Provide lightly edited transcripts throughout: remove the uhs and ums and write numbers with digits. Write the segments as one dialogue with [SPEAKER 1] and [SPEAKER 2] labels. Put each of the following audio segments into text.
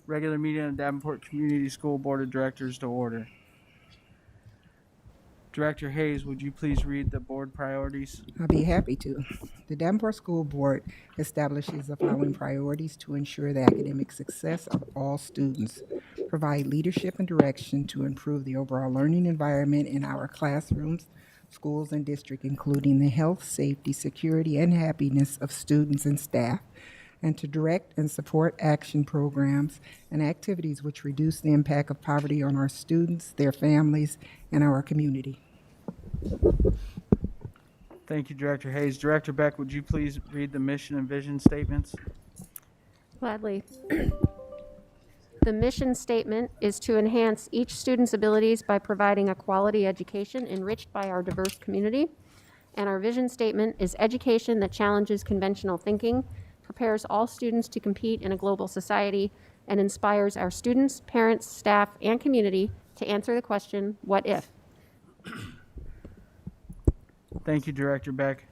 [SPEAKER 1] regular meeting of Davenport Community School Board of Directors to order. Director Hayes, would you please read the board priorities?
[SPEAKER 2] I'll be happy to. The Davenport School Board establishes the following priorities to ensure the academic success of all students, provide leadership and direction to improve the overall learning environment in our classrooms, schools, and district, including the health, safety, security, and happiness of students and staff, and to direct and support action programs and activities which reduce the impact of poverty on our students, their families, and our community.
[SPEAKER 1] Thank you, Director Hayes. Director Beck, would you please read the mission and vision statements?
[SPEAKER 3] Gladly. The mission statement is to enhance each student's abilities by providing a quality education enriched by our diverse community. And our vision statement is education that challenges conventional thinking, prepares all students to compete in a global society, and inspires our students, parents, staff, and community to answer the question, what if?
[SPEAKER 1] Thank you, Director Beck.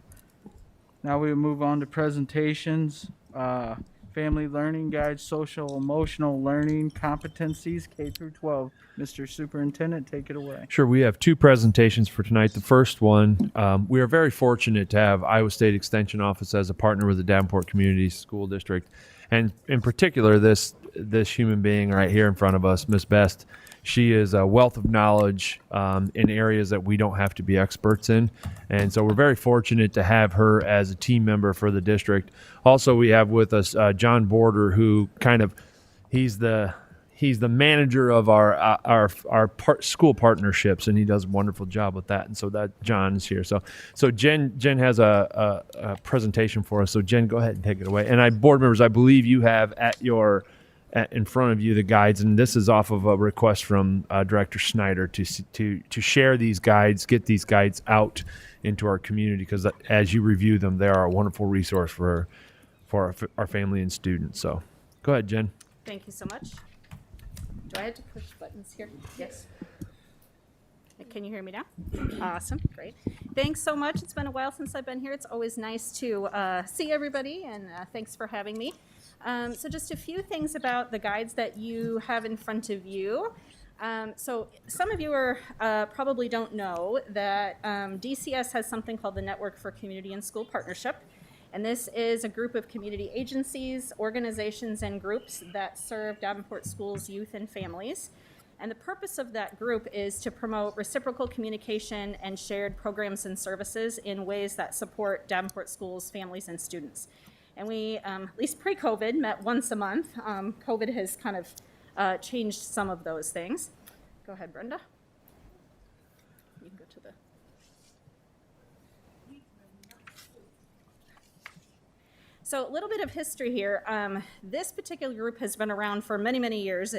[SPEAKER 1] Now we will move on to presentations. Family Learning Guide, Social Emotional Learning Competencies, K through 12. Mr. Superintendent, take it away.
[SPEAKER 4] Sure, we have two presentations for tonight. The first one, we are very fortunate to have Iowa State Extension Office as a partner with the Davenport Community School District. And in particular, this human being right here in front of us, Ms. Best, she is a wealth of knowledge in areas that we don't have to be experts in. And so we're very fortunate to have her as a team member for the district. Also, we have with us John Border, who he's the manager of our school partnerships, and he does a wonderful job with that. And so that John is here. So Jen has a presentation for us. So Jen, go ahead and take it away. And board members, I believe you have in front of you the guides, and this is off of a request from Director Snyder to share these guides, get these guides out into our community, because as you review them, they are a wonderful resource for our family and students. So go ahead, Jen.
[SPEAKER 5] Thank you so much. Do I have to push buttons here? Yes. Can you hear me now? Awesome, great. Thanks so much. It's been a while since I've been here. It's always nice to see everybody, and thanks for having me. So just a few things about the guides that you have in front of you. So some of you probably don't know that DCS has something called the Network for Community and School Partnership. And this is a group of community agencies, organizations, and groups that serve Davenport schools, youth, and families. And the purpose of that group is to promote reciprocal communication and shared programs and services in ways that support Davenport schools, families, and students. And we, at least pre-COVID, met once a month. COVID has kind of changed some of those things. Go ahead, Brenda. You can go to the... So a little bit of history here. This particular group has been around for many, many years,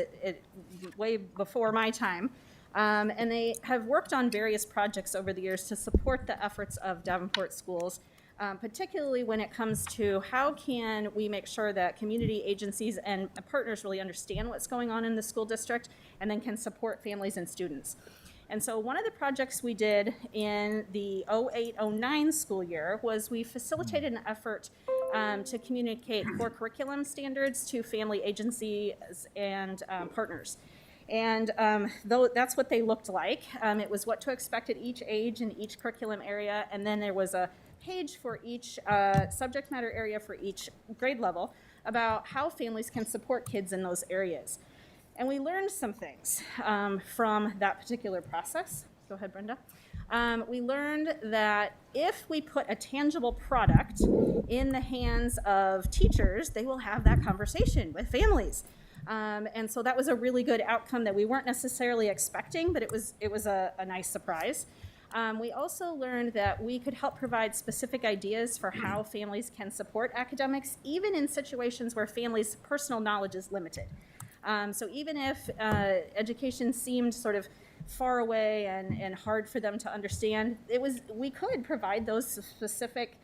[SPEAKER 5] way before my time. And they have worked on various projects over the years to support the efforts of Davenport schools, particularly when it comes to how can we make sure that community agencies and partners really understand what's going on in the school district and then can support families and students. And so one of the projects we did in the 08-09 school year was we facilitated an effort to communicate core curriculum standards to family agencies and partners. And though that's what they looked like. It was what to expect at each age in each curriculum area, and then there was a page for each subject matter area for each grade level about how families can support kids in those areas. And we learned some things from that particular process. Go ahead, Brenda. We learned that if we put a tangible product in the hands of teachers, they will have that conversation with families. And so that was a really good outcome that we weren't necessarily expecting, but it was a nice surprise. We also learned that we could help provide specific ideas for how families can support academics, even in situations where families' personal knowledge is limited. So even if education seemed sort of far away and hard for them to understand, we could provide those specific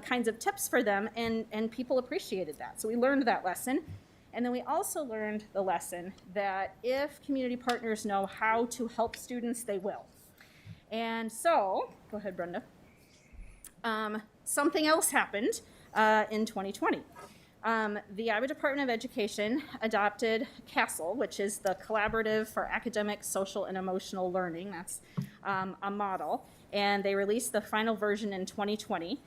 [SPEAKER 5] kinds of tips for them, and people appreciated that. So we learned that lesson. And then we also learned the lesson that if community partners know how to help students, they will. And so, go ahead, Brenda. Something else happened in 2020. The Iowa Department of Education adopted CASEL, which is the Collaborative for Academic, Social, and Emotional Learning. That's a model. And they released the final version in 2020.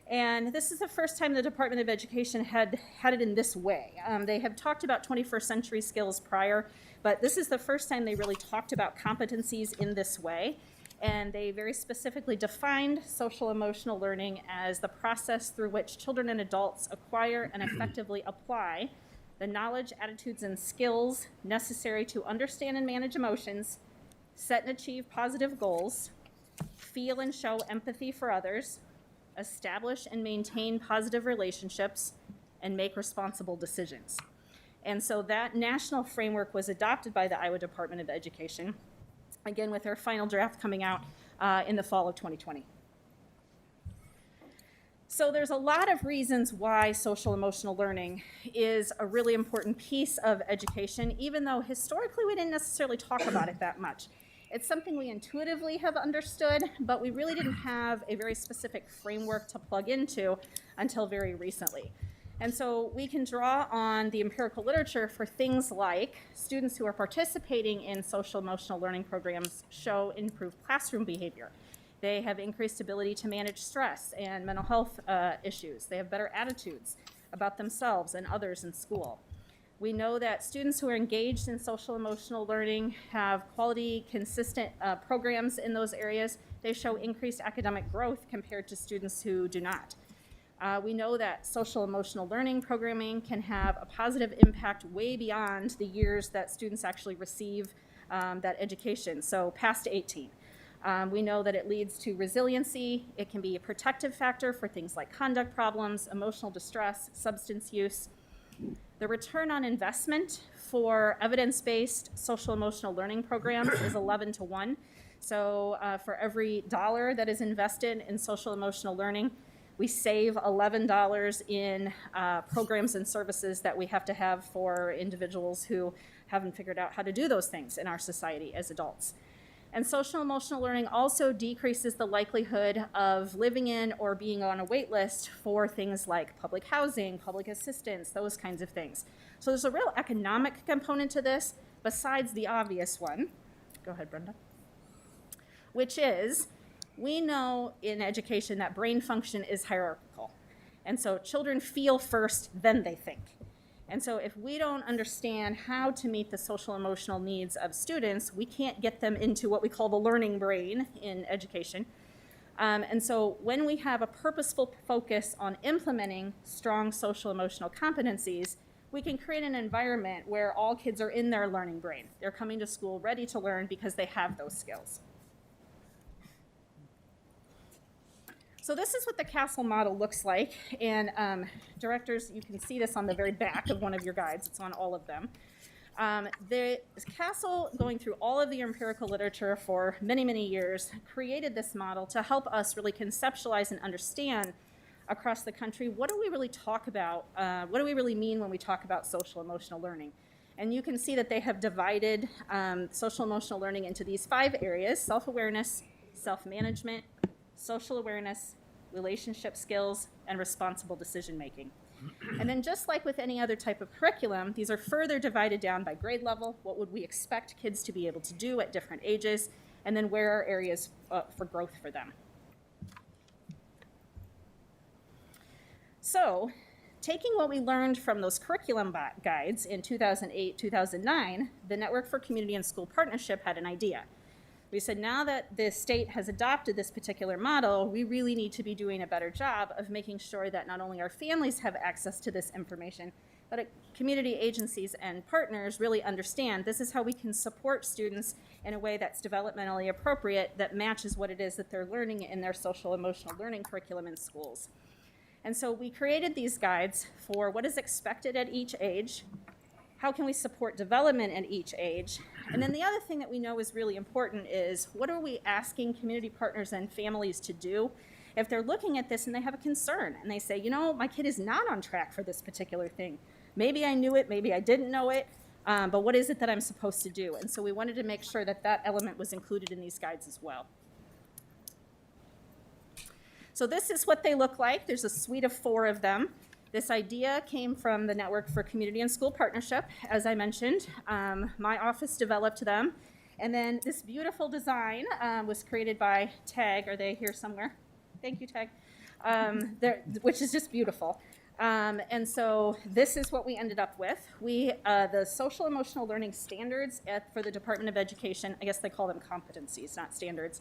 [SPEAKER 5] And this is the first time the Department of Education had it in this way. They have talked about 21st century skills prior, but this is the first time they really talked about competencies in this way. And they very specifically defined social emotional learning as the process through which children and adults acquire and effectively apply the knowledge, attitudes, and skills necessary to understand and manage emotions, set and achieve positive goals, feel and show empathy for others, establish and maintain positive relationships, and make responsible decisions. And so that national framework was adopted by the Iowa Department of Education, again with our final draft coming out in the fall of 2020. So there's a lot of reasons why social emotional learning is a really important piece of education, even though historically we didn't necessarily talk about it that much. It's something we intuitively have understood, but we really didn't have a very specific framework to plug into until very recently. And so we can draw on the empirical literature for things like students who are participating in social emotional learning programs show improved classroom behavior. They have increased ability to manage stress and mental health issues. They have better attitudes about themselves and others in school. We know that students who are engaged in social emotional learning have quality, consistent programs in those areas. They show increased academic growth compared to students who do not. We know that social emotional learning programming can have a positive impact way beyond the years that students actually receive that education, so past 18. We know that it leads to resiliency. It can be a protective factor for things like conduct problems, emotional distress, substance use. The return on investment for evidence-based social emotional learning programs is 11 to 1. So for every dollar that is invested in social emotional learning, we save $11 in programs and services that we have to have for individuals who haven't figured out how to do those things in our society as adults. And social emotional learning also decreases the likelihood of living in or being on a wait list for things like public housing, public assistance, those kinds of things. So there's a real economic component to this besides the obvious one. Go ahead, Brenda. Which is, we know in education that brain function is hierarchical. And so children feel first, then they think. And so if we don't understand how to meet the social emotional needs of students, we can't get them into what we call the learning brain in education. And so when we have a purposeful focus on implementing strong social emotional competencies, we can create an environment where all kids are in their learning brain. They're coming to school ready to learn because they have those skills. So this is what the CASEL model looks like, and directors, you can see this on the very back of one of your guides. It's on all of them. The CASEL, going through all of the empirical literature for many, many years, created this model to help us really conceptualize and understand across the country, what do we really talk about, what do we really mean when we talk about social emotional learning? And you can see that they have divided social emotional learning into these 5 areas: self-awareness, self-management, social awareness, relationship skills, and responsible decision-making. And then just like with any other type of curriculum, these are further divided down by grade level. What would we expect kids to be able to do at different ages? And then where are areas for growth for them? So, taking what we learned from those curriculum guides in 2008, 2009, the Network for Community and School Partnership had an idea. We said, now that the state has adopted this particular model, we really need to be doing a better job of making sure that not only our families have access to this information, but community agencies and partners really understand this is how we can support students in a way that's developmentally appropriate, that matches what it is that they're learning in their social emotional learning curriculum in schools. And so we created these guides for what is expected at each age, how can we support development at each age, and then the other thing that we know is really important is what are we asking community partners and families to do if they're looking at this and they have a concern and they say, you know, my kid is not on track for this particular thing. Maybe I knew it, maybe I didn't know it, but what is it that I'm supposed to do? And so we wanted to make sure that that element was included in these guides as well. So this is what they look like. There's a suite of 4 of them. This idea came from the Network for Community and School Partnership, as I mentioned. My office developed them. And then this beautiful design was created by Tag. Are they here somewhere? Thank you, Tag. Which is just beautiful. And so this is what we ended up with. The social emotional learning standards for the Department of Education, I guess they call them competencies, not standards,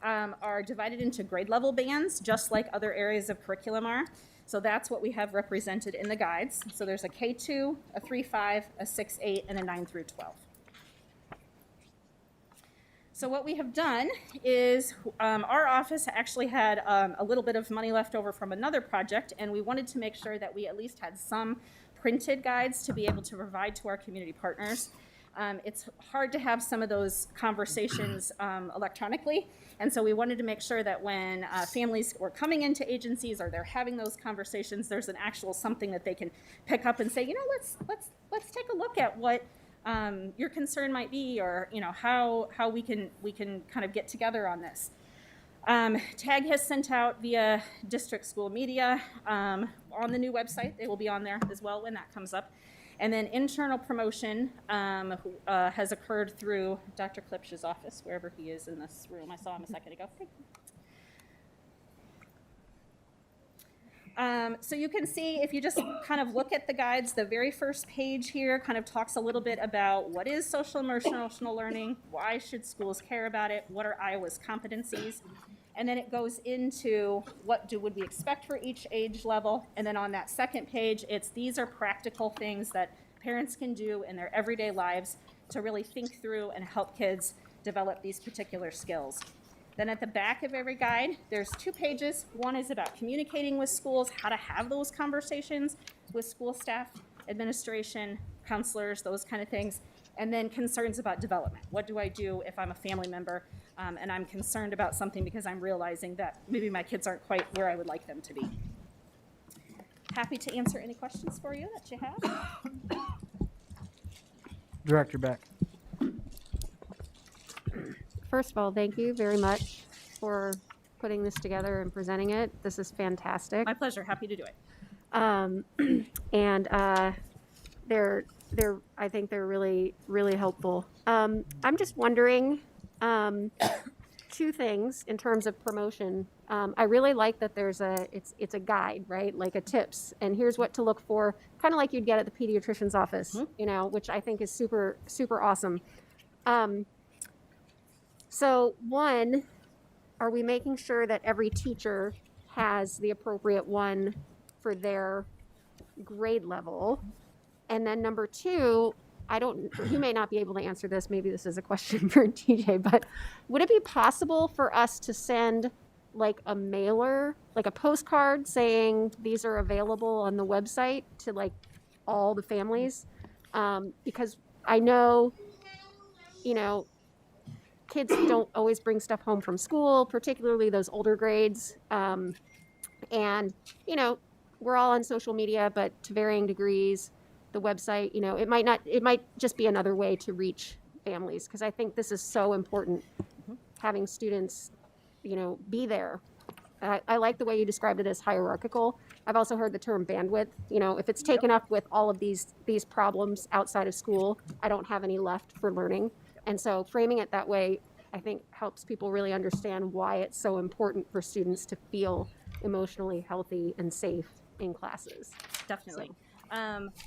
[SPEAKER 5] are divided into grade level bands, just like other areas of curriculum are. So that's what we have represented in the guides. So there's a K2, a 3-5, a 6-8, and a 9 through 12. So what we have done is our office actually had a little bit of money left over from another project, and we wanted to make sure that we at least had some printed guides to be able to provide to our community partners. It's hard to have some of those conversations electronically, and so we wanted to make sure that when families were coming into agencies or they're having those conversations, there's an actual something that they can pick up and say, you know, let's take a look at what your concern might be, or you know how we can kind of get together on this. TAG has sent out via district school media on the new website. They will be on there as well when that comes up. And then internal promotion has occurred through Dr. Klipsch's office, wherever he is in this room. I saw him a second ago. So you can see, if you just kind of look at the guides, the very first page here kind of talks a little bit about what is social emotional learning, why should schools care about it, what are Iowa's competencies, and then it goes into what would we expect for each age level, and then on that second page, these are practical things that parents can do in their everyday lives to really think through and help kids develop these particular skills. Then at the back of every guide, there's 2 pages. One is about communicating with schools, how to have those conversations with school staff, administration, counselors, those kind of things. And then concerns about development. What do I do if I'm a family member and I'm concerned about something because I'm realizing that maybe my kids aren't quite where I would like them to be. Happy to answer any questions for you that you have.
[SPEAKER 1] Director Beck.
[SPEAKER 3] First of all, thank you very much for putting this together and presenting it. This is fantastic.
[SPEAKER 5] My pleasure. Happy to do it.
[SPEAKER 3] And I think they're really, really helpful. I'm just wondering, 2 things in terms of promotion. I really like that there's it's a guide, right? Like a tips, and here's what to look for, kind of like you'd get at the pediatrician's office, you know, which I think is super, super awesome. So one, are we making sure that every teacher has the appropriate one for their grade level? And then number 2, you may not be able to answer this, maybe this is a question for TJ, but would it be possible for us to send like a mailer, like a postcard saying these are available on the website to like all the families? Because I know, you know, kids don't always bring stuff home from school, particularly those older grades. And, you know, we're all on social media, but to varying degrees. The website, you know, it might just be another way to reach families, because I think this is so important, having students, you know, be there. I like the way you described it as hierarchical. I've also heard the term bandwidth. You know, if it's taken up with all of these problems outside of school, I don't have any left for learning. And so framing it that way, I think helps people really understand why it's so important for students to feel emotionally healthy and safe in classes.
[SPEAKER 5] Definitely.
[SPEAKER 3] So.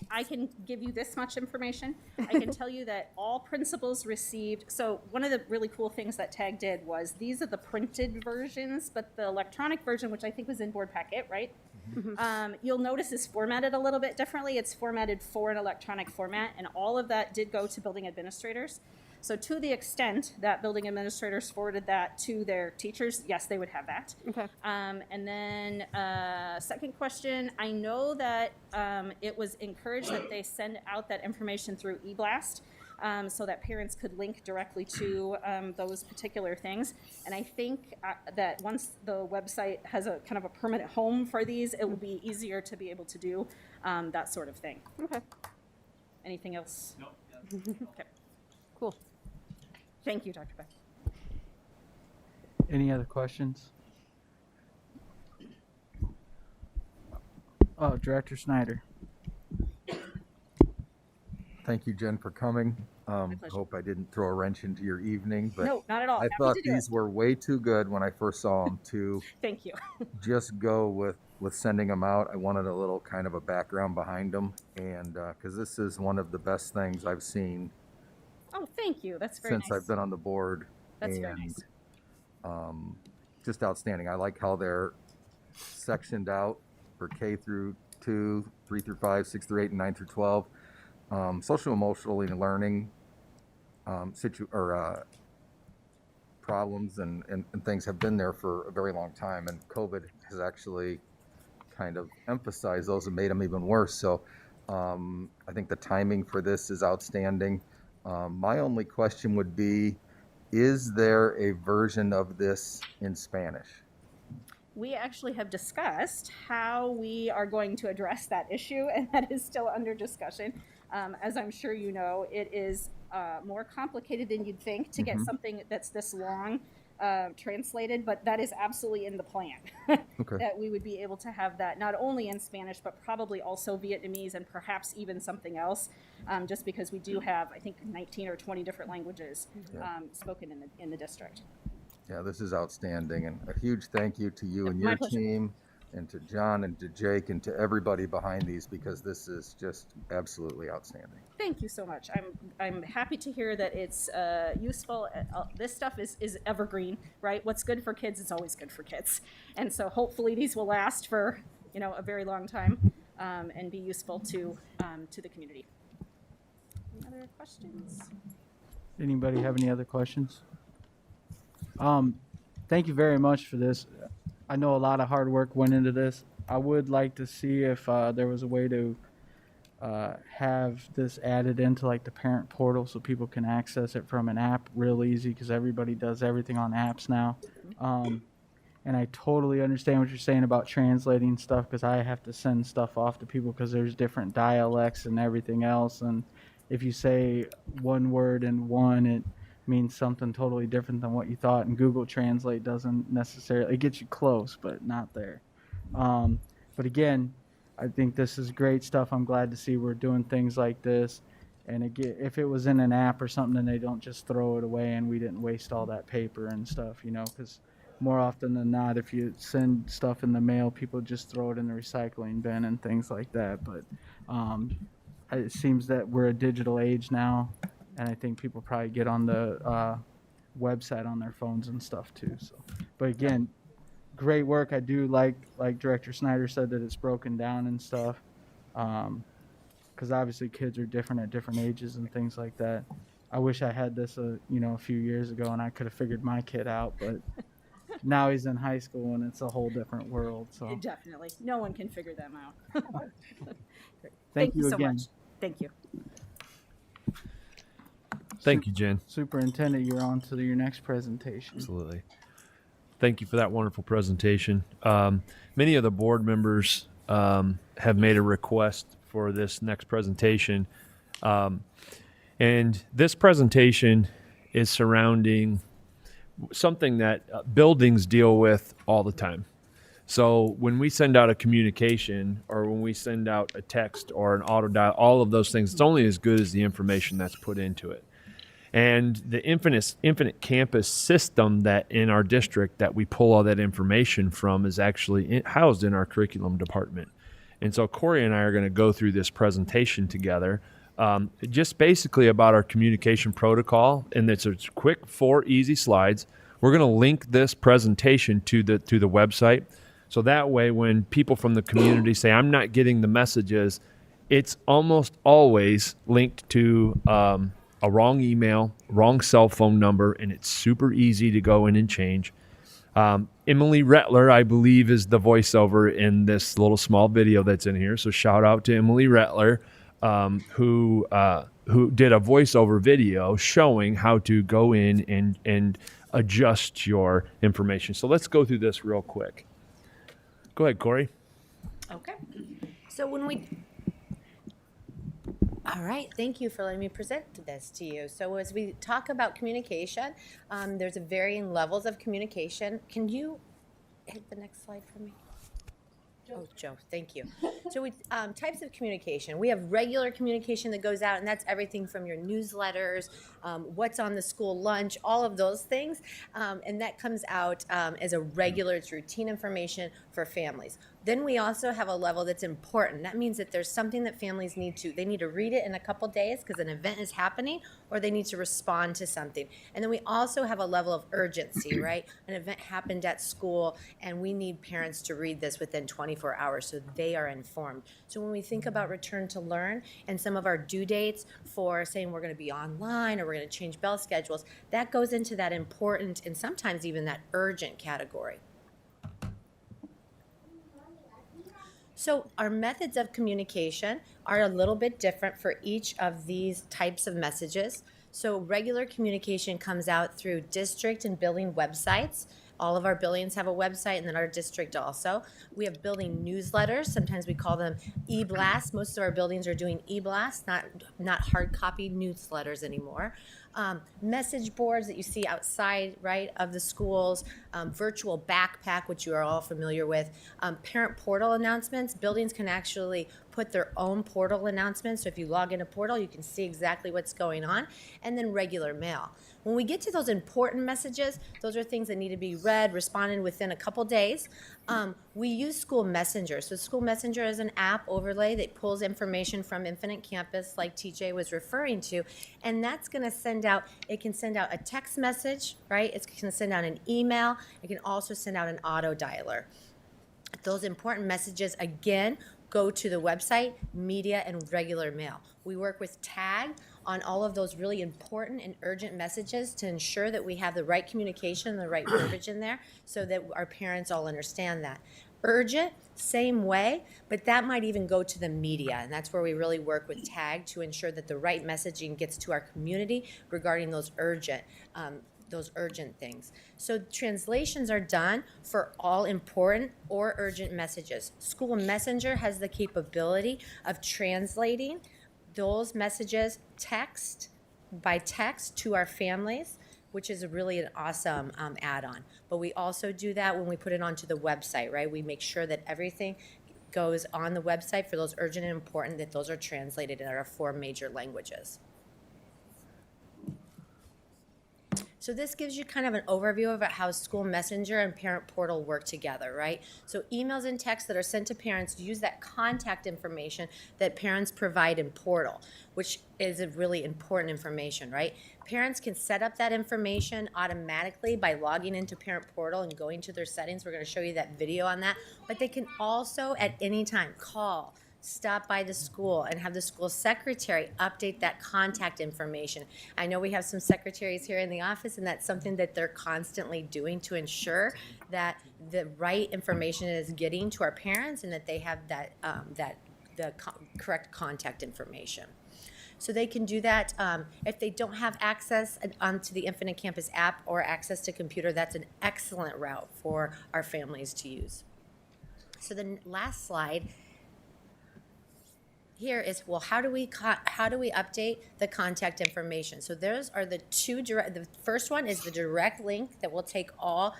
[SPEAKER 5] I can give you this much information. I can tell you that all principals received, so one of the really cool things that TAG did was these are the printed versions, but the electronic version, which I think was in board packet, right? Mm-hmm. You'll notice is formatted a little bit differently. It's formatted for an electronic format, and all of that did go to building administrators. So to the extent that building administrators forwarded that to their teachers, yes, they would have that.
[SPEAKER 3] Okay.
[SPEAKER 5] And then second question, I know that it was encouraged that they send out that information through eBlast so that parents could link directly to those particular things. And I think that once the website has a kind of a permanent home for these, it will be easier to be able to do that sort of thing.
[SPEAKER 3] Okay.
[SPEAKER 5] Anything else?
[SPEAKER 6] No.
[SPEAKER 5] Okay.
[SPEAKER 3] Cool.
[SPEAKER 5] Thank you, Dr. Beck.
[SPEAKER 1] Any other questions? Oh, Director Snyder.
[SPEAKER 6] Thank you, Jen, for coming.
[SPEAKER 5] My pleasure.
[SPEAKER 6] Hope I didn't throw a wrench into your evening, but
[SPEAKER 5] No, not at all.
[SPEAKER 6] I
[SPEAKER 5] Happy
[SPEAKER 6] thought
[SPEAKER 5] to do
[SPEAKER 6] these
[SPEAKER 5] it.
[SPEAKER 6] were way too good when I first saw them to
[SPEAKER 5] Thank you.
[SPEAKER 6] just go with sending them out. I wanted a little kind of a background behind them, and because this is one of the best things I've seen
[SPEAKER 5] Oh, thank you. That's very
[SPEAKER 6] since
[SPEAKER 5] nice.
[SPEAKER 6] I've been on the board,
[SPEAKER 5] That's very
[SPEAKER 6] and
[SPEAKER 5] nice.
[SPEAKER 6] just outstanding. I like how they're sectioned out for K through 2, 3 through 5, 6 through 8, and 9 through 12. Social emotional learning problems and things have been there for a very long time, and COVID has actually kind of emphasized those and made them even worse. So I think the timing for this is outstanding. My only question would be, is there a version of this in Spanish?
[SPEAKER 5] We actually have discussed how we are going to address that issue, and that is still under discussion. As I'm sure you know, it is more complicated than you'd think to get something that's this long translated, but that is absolutely in the plan.
[SPEAKER 6] Okay.
[SPEAKER 5] That we would be able to have that not only in Spanish, but probably also Vietnamese and perhaps even something else, just because we do have, I think, 19 or 20 different languages spoken in the district.
[SPEAKER 6] Yeah, this is outstanding, and a huge thank you to you and
[SPEAKER 5] My
[SPEAKER 6] your
[SPEAKER 5] pleasure.
[SPEAKER 6] team, and to John and to Jake and to everybody behind these, because this is just absolutely outstanding.
[SPEAKER 5] Thank you so much. I'm happy to hear that it's useful. This stuff is evergreen, right? What's good for kids is always good for kids, and so hopefully these will last for a very long time and be useful to the community. Any other questions?
[SPEAKER 1] Anybody have any other questions? Thank you very much for this. I know a lot of hard work went into this. I would like to see if there was a way to have this added into like the parent portal so people can access it from an app real easy, because everybody does everything on apps now. And I totally understand what you're saying about translating stuff, because I have to send stuff off to people because there's different dialects and everything else. And if you say one word in one, it means something totally different than what you thought. And Google Translate doesn't necessarily, it gets you close, but not there. But again, I think this is great stuff. I'm glad to see we're doing things like this. And again, if it was in an app or something, then they don't just throw it away and we didn't waste all that paper and stuff, because more often than not, if you send stuff in the mail, people just throw it in the recycling bin and things like that. But it seems that we're a digital age now, and I think people probably get on the website on their phones and stuff too. So, but again, great work. I do like Director Snyder said, that it's broken down and stuff, because obviously kids are different at different ages and things like that. I wish I had this a few years ago and I could have figured my kid out, but now he's in high school and it's a whole different world. So
[SPEAKER 5] Definitely, no one can figure them out. Great.
[SPEAKER 1] Thank you
[SPEAKER 5] so
[SPEAKER 1] again.
[SPEAKER 5] much. Thank you.
[SPEAKER 4] Thank you, Jen.
[SPEAKER 1] Superintendent, you're on to your next presentation.
[SPEAKER 4] Absolutely. Thank you for that wonderful presentation. Many of the board members have made a request for this next presentation. And this presentation is surrounding something that buildings deal with all the time. So when we send out a communication, or when we send out a text or an auto dial, all of those things, it's only as good as the information that's put into it. And the infinite campus system that in our district that we pull all that information from is actually housed in our curriculum department. And so Corey and I are going to go through this presentation together, just basically about our communication protocol. And it's a quick 4 easy slides. We're going to link this presentation to the website. So that way, when people from the community say, I'm not getting the messages, it's almost always linked to a wrong email, wrong cell phone number, and it's super easy to go in and change. Emily Rettler, I believe, is the voiceover in this little small video that's in here. So shout out to Emily Rettler, who did a voiceover video showing how to go in and adjust your information. So let's go through this real quick. Go ahead, Corey.
[SPEAKER 7] Okay. So all right, thank you for letting me present this to you. So as we talk about communication, there's varying levels of communication. Can you hit the next slide for me? Oh, Joe, thank you. So we types of communication. We have regular communication that goes out, and that's everything from your newsletters, what's on the school lunch, all of those things, and that comes out as a regular, it's routine information for families. Then we also have a level that's important. That means that there's something that families they need to read it in a couple days because an event is happening, or they need to respond to something. And then we also have a level of urgency, right? An event happened at school, and we need parents to read this within 24 hours so they are informed. So when we think about return to learn and some of our due dates for saying we're going to be online or we're going to change bell schedules, that goes into that important and sometimes even that urgent category. So our methods of communication are a little bit different for each of these types of messages. So regular communication comes out through district and building websites. All of our buildings have a website, and then our district also. We have building newsletters. Sometimes we call them e-blasts. Most of our buildings are doing e-blasts, not hard copy newsletters anymore. Message boards that you see outside, right, of the schools, virtual backpack, which you are all familiar with, parent portal announcements. Buildings can actually put their own portal announcements. So if you log in a portal, you can see exactly what's going on. And then regular mail. When we get to those important messages, those are things that need to be read, responded within a couple days. We use School Messenger. So School Messenger is an app overlay that pulls information from Infinite Campus, like TJ was referring to, and that's going to it can send out a text message, right? It can send out an email. It can also send out an auto dialer. Those important messages, again, go to the website, media, and regular mail. We work with TAG on all of those really important and urgent messages to ensure that we have the right communication and the right verbiage in there so that our parents all understand that. Urgent, same way, but that might even go to the media, and that's where we really work with TAG to ensure that the right messaging gets to our community regarding those urgent things. So translations are done for all important or urgent messages. School Messenger has the capability of translating those messages by text to our families, which is really an awesome add-on. But we also do that when we put it onto the website, right? We make sure that everything goes on the website for those urgent and important, that those are translated in our 4 major languages. So this gives you kind of an overview of how School Messenger and Parent Portal work together, right? So emails and texts that are sent to parents use that contact information that parents provide in Portal, which is a really important information, right? Parents can set up that information automatically by logging into Parent Portal and going to their settings. We're going to show you that video on that. But they can also at any time call, stop by the school, and have the school secretary update that contact information. I know we have some secretaries here in the office, and that's something that they're constantly doing to ensure that the right information is getting to our parents and that they have correct contact information. So they can do that. If they don't have access onto the Infinite Campus app or access to computer, that's an excellent route for our families to use. So the last slide here is, well, how do we update the contact information? So those are the the first one is the direct link that will take all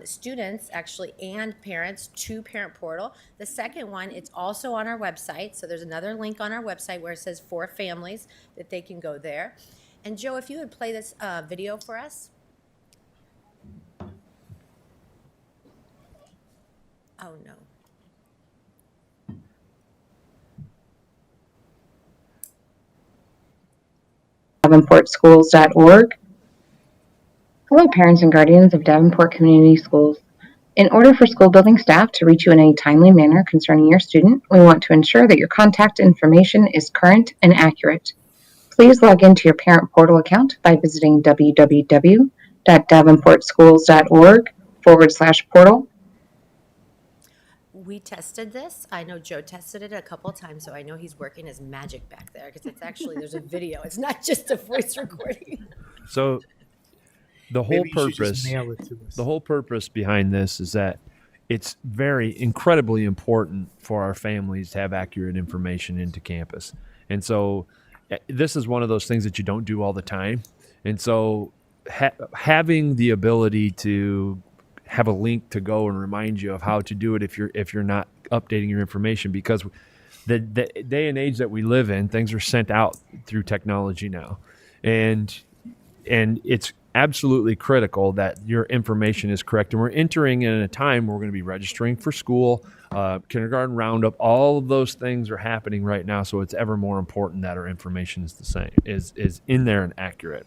[SPEAKER 7] students actually and parents to Parent Portal. The second one, it's also on our website. So there's another link on our website where it says for families that they can go there. And Joe, if you would play this video for us. Oh no.
[SPEAKER 8] davenportschools.org. Hello, parents and guardians of Davenport Community Schools. In order for school building staff to reach you in a timely manner concerning your student, we want to ensure that your contact information is current and accurate. Please log into your Parent Portal account by visiting www.davenportschools.org/portal.
[SPEAKER 7] We tested this. I know Joe tested it a couple of times, so I know he's working his magic back there because it's actually, there's a video. It's not just a voice recording.
[SPEAKER 4] So the whole
[SPEAKER 9] Maybe you should just
[SPEAKER 4] purpose,
[SPEAKER 9] mail it to us.
[SPEAKER 4] the whole purpose behind this is that it's incredibly important for our families to have accurate information into campus. And so this is one of those things that you don't do all the time. And so having the ability to have a link to go and remind you of how to do it if you're not updating your information, because the day and age that we live in, things are sent out through technology now, and it's absolutely critical that your information is correct. And we're entering in a time where we're going to be registering for school, kindergarten roundup. All of those things are happening right now, so it's ever more important that our information is the same, is in there and accurate.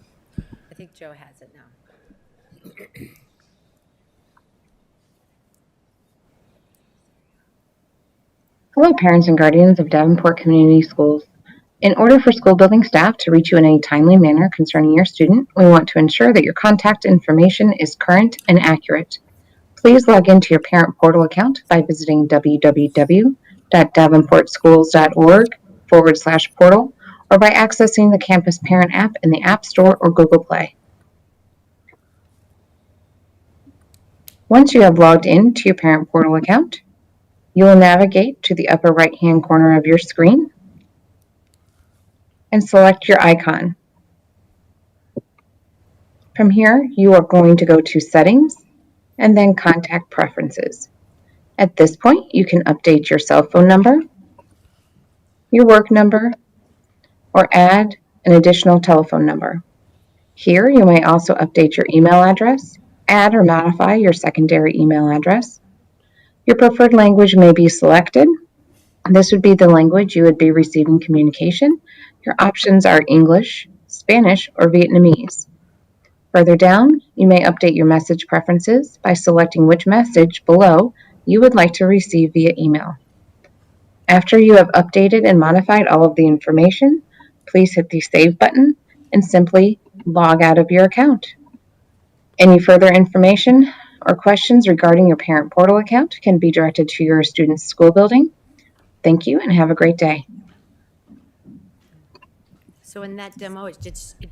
[SPEAKER 7] I think Joe has it now.
[SPEAKER 8] Hello, parents and guardians of Davenport Community Schools. In order for school building staff to reach you in a timely manner concerning your student, we want to ensure that your contact information is current and accurate. Please log into your parent portal account by visiting www.davenportschools.org/portal or by accessing the Campus Parent app in the App Store or Google Play. Once you have logged in to your parent portal account, you will navigate to the upper right-hand corner of your screen and select your icon. From here, you are going to go to Settings and then Contact Preferences. At this point, you can update your cell phone number, your work number, or add an additional telephone number. Here, you may also update your email address, add or modify your secondary email address. Your preferred language may be selected. This would be the language you would be receiving communication. Your options are English, Spanish, or Vietnamese. Further down, you may update your message preferences by selecting which message below you would like to receive via email. After you have updated and modified all of the information, please hit the Save button and simply log out of your account. Any further information or questions regarding your parent portal account can be directed to your student's school building. Thank you and have a great day.
[SPEAKER 7] So in that demo, it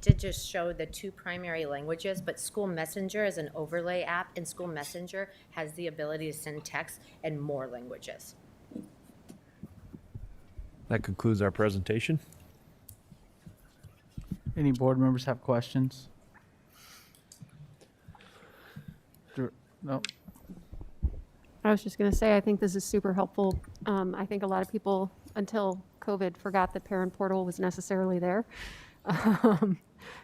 [SPEAKER 7] did just show the two primary languages, but School Messenger is an overlay app, and School Messenger has the ability to send text in more languages.
[SPEAKER 4] That concludes our presentation.
[SPEAKER 1] Any board members have questions? No.
[SPEAKER 3] I was just going to say, I think this is super helpful. I think a lot of people, until COVID, forgot that Parent Portal was necessarily there.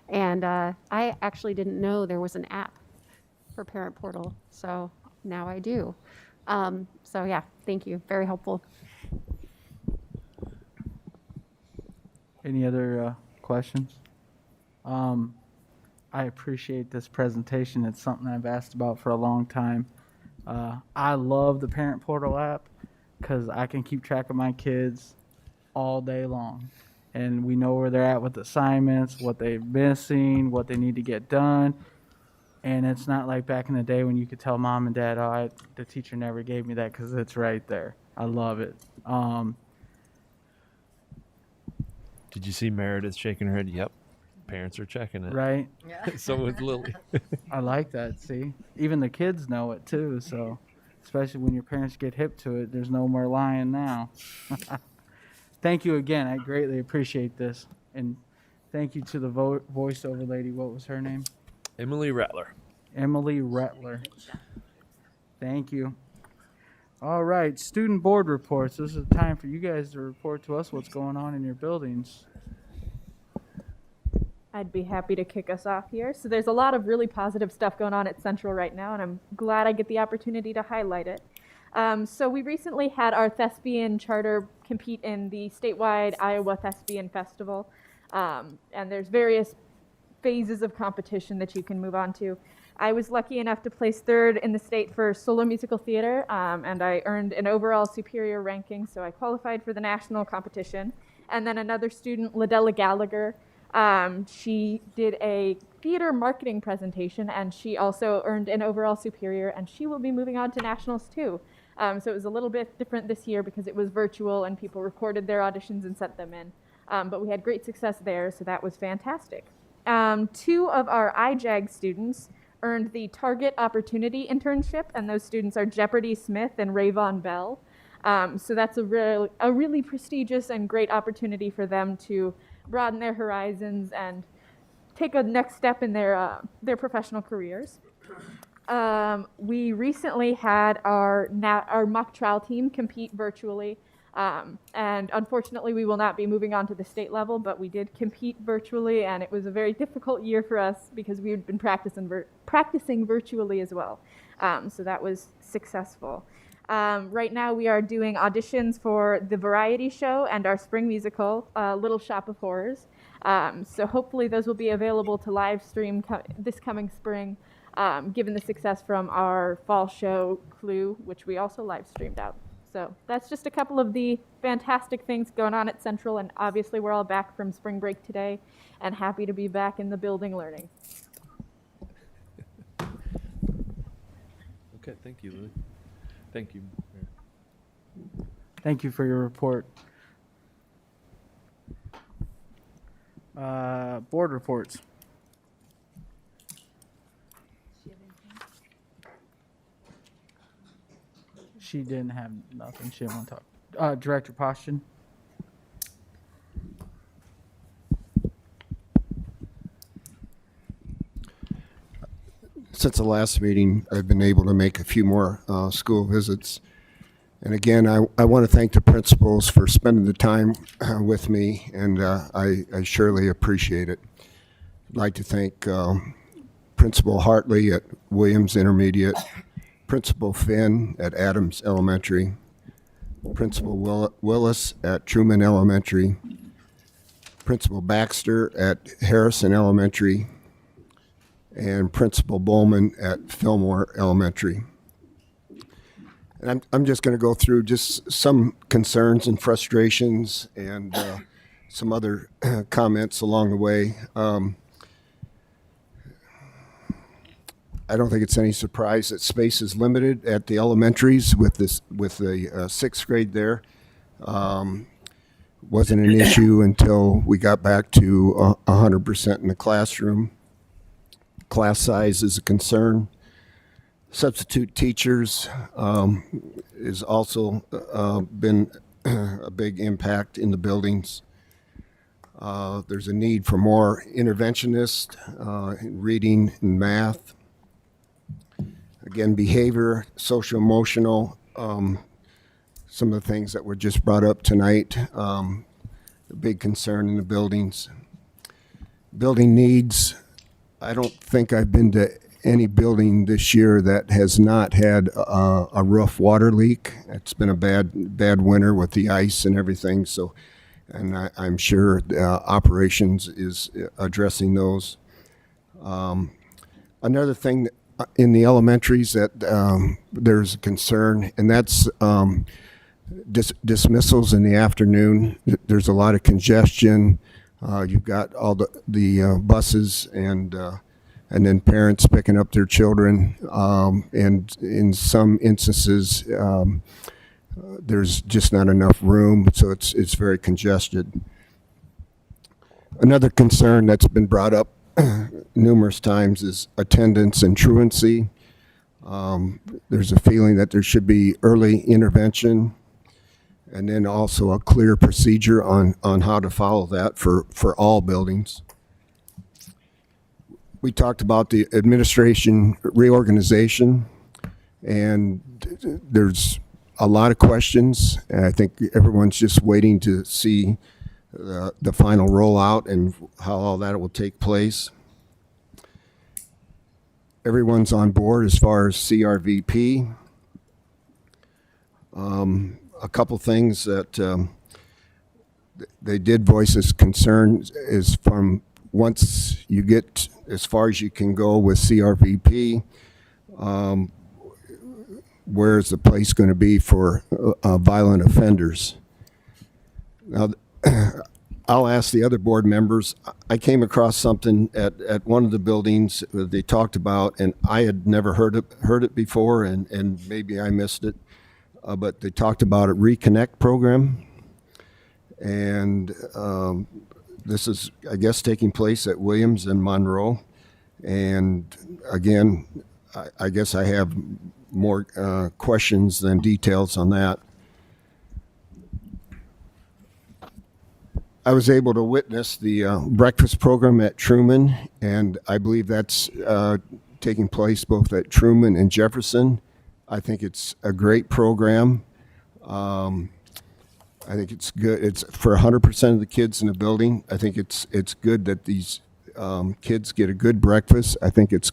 [SPEAKER 3] And I actually didn't know there was an app for Parent Portal, so now I do. So yeah, thank you. Very helpful.
[SPEAKER 1] Any other questions? I appreciate this presentation. It's something I've asked about for a long time. I love the Parent Portal app because I can keep track of my kids all day long. And we know where they're at with assignments, what they're missing, what they need to get done. And it's not like back in the day when you could tell mom and dad, oh, the teacher never gave me that, because it's right there. I love it.
[SPEAKER 4] Did you see Meredith shaking her head? Yep. Parents are checking it.
[SPEAKER 1] Right?
[SPEAKER 4] So was Lily.
[SPEAKER 1] I like that. See, even the kids know it too. So, especially when your parents get hip to it, there's no more lying now. Thank you again. I greatly appreciate this, and thank you to the voiceover lady. What was her name?
[SPEAKER 4] Emily Rattler.
[SPEAKER 1] Emily Rattler. Thank you. All right, student board reports. This is the time for you guys to report to us what's going on in your buildings.
[SPEAKER 9] I'd be happy to kick us off here. So there's a lot of really positive stuff going on at Central right now, and I'm glad I get the opportunity to highlight it. So we recently had our thespian charter compete in the statewide Iowa Thespian Festival, and there's various phases of competition that you can move on to. I was lucky enough to place third in the state for solo musical theater, and I earned an overall superior ranking, so I qualified for the national competition. And then another student, Ladella Gallagher, she did a theater marketing presentation, and she also earned an overall superior, and she will be moving on to nationals too. So it was a little bit different this year because it was virtual and people recorded their auditions and sent them in. But we had great success there, so that was fantastic. Two of our IJAG students earned the Target Opportunity Internship, and those students are Jeopardy Smith and Rayvon Bell. So that's a really prestigious and great opportunity for them to broaden their horizons and take a next step in their professional careers. We recently had our mock trial team compete virtually. And unfortunately, we will not be moving on to the state level, but we did compete virtually, and it was a very difficult year for us because we had been practicing virtually as well. So that was successful. Right now, we are doing auditions for the variety show and our spring musical, Little Shop of Horrors. So hopefully, those will be available to live stream this coming spring, given the success from our fall show, Clue, which we also live streamed out. So that's just a couple of the fantastic things going on at Central, and obviously we're all back from spring break today and happy to be back in the building learning.
[SPEAKER 4] Okay, thank you, Lily. Thank you.
[SPEAKER 1] Thank you for your report. Board reports. She didn't have nothing. She didn't want to talk. Director Poston.
[SPEAKER 10] Since the last meeting, I've been able to make a few more school visits. And again, I want to thank the principals for spending the time with me, and I surely appreciate it. I'd like to thank Principal Hartley at Williams Intermediate, Principal Finn at Adams Elementary, Principal Willis at Truman Elementary, Principal Baxter at Harrison Elementary, and Principal Bowman at Fillmore Elementary. And I'm just going to go through just some concerns and frustrations and some other comments along the way. I don't think it's any surprise that space is limited at the elementaries with the sixth grade there. Wasn't an issue until we got back to 100% in the classroom. Class size is a concern. Substitute teachers is also been a big impact in the buildings. There's a need for more interventionists in reading and math. Again, behavior, social emotional, some of the things that were just brought up tonight, a big concern in the buildings. Building needs, I don't think I've been to any building this year that has not had a roof water leak. It's been a bad winter with the ice and everything, so, and I'm sure operations is addressing those. Another thing in the elementaries that there's a concern, and that's dismissals in the afternoon. There's a lot of congestion. You've got all the buses and then parents picking up their children, and in some instances there's just not enough room, so it's very congested. Another concern that's been brought up numerous times is attendance and truancy. There's a feeling that there should be early intervention, and then also a clear procedure on how to follow that for all buildings. We talked about the administration reorganization, and there's a lot of questions, and I think everyone's just waiting to see the final rollout and how all that will take place. Everyone's on board as far as CRVP. A couple things that they did voice as concerns is from once you get as far as you can go with CRVP, where's the place going to be for violent offenders? Now, I'll ask the other board members. I came across something at one of the buildings that they talked about, and I had never heard it before, and maybe I missed it. But they talked about a Reconnect program, and this is, I guess, taking place at Williams and Monroe. And again, I guess I have more questions than details on that. I was able to witness the breakfast program at Truman, and I believe that's taking place both at Truman and Jefferson. I think it's a great program. I think it's good. It's for 100% of the kids in the building. I think it's good that these kids get a good breakfast. I think it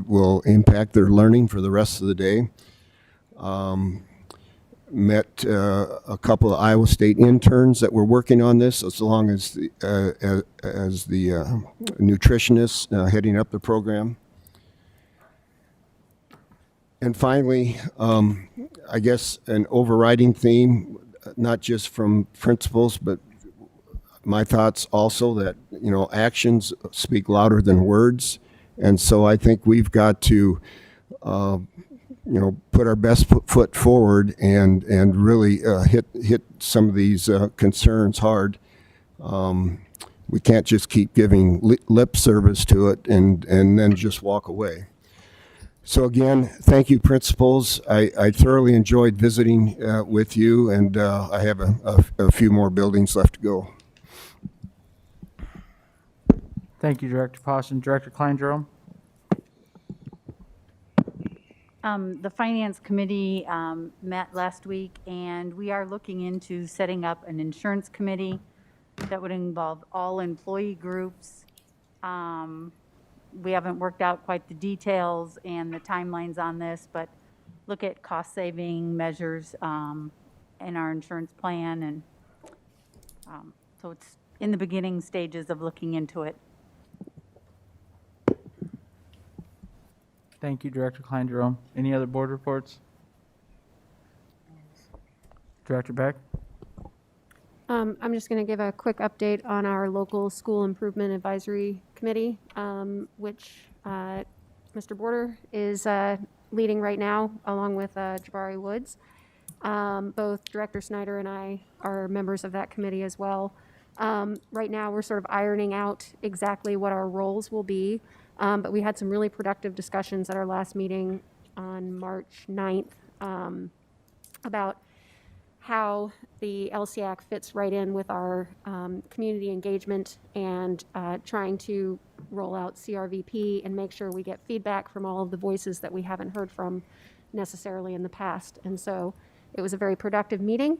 [SPEAKER 10] will impact their learning for the rest of the day. Met a couple of Iowa State interns that were working on this, as long as the nutritionists heading up the program. And finally, I guess an overriding theme, not just from principals, but my thoughts also, that, you know, actions speak louder than words. And so I think we've got to, you know, put our best foot forward and really hit some of these concerns hard. We can't just keep giving lip service to it and then just walk away. So again, thank you, principals. I thoroughly enjoyed visiting with you, and I have a few more buildings left to go.
[SPEAKER 1] Thank you, Director Poston. Director Klein-Jerome?
[SPEAKER 11] The Finance Committee met last week, and we are looking into setting up an insurance committee that would involve all employee groups. We haven't worked out quite the details and the timelines on this, but look at cost-saving measures in our insurance plan, and so it's in the beginning stages of looking into it.
[SPEAKER 1] Thank you, Director Klein-Jerome. Any other board reports? Director Beck?
[SPEAKER 3] I'm just going to give a quick update on our local school improvement advisory committee, which Mr. Border is leading right now, along with Jabari Woods. Both Director Snyder and I are members of that committee as well. Right now, we're sort of ironing out exactly what our roles will be, but we had some really productive discussions at our last meeting on March 9th about how the LCAC fits right in with our community engagement and trying to roll out CRVP and make sure we get feedback from all of the voices that we haven't heard from necessarily in the past. And so it was a very productive meeting.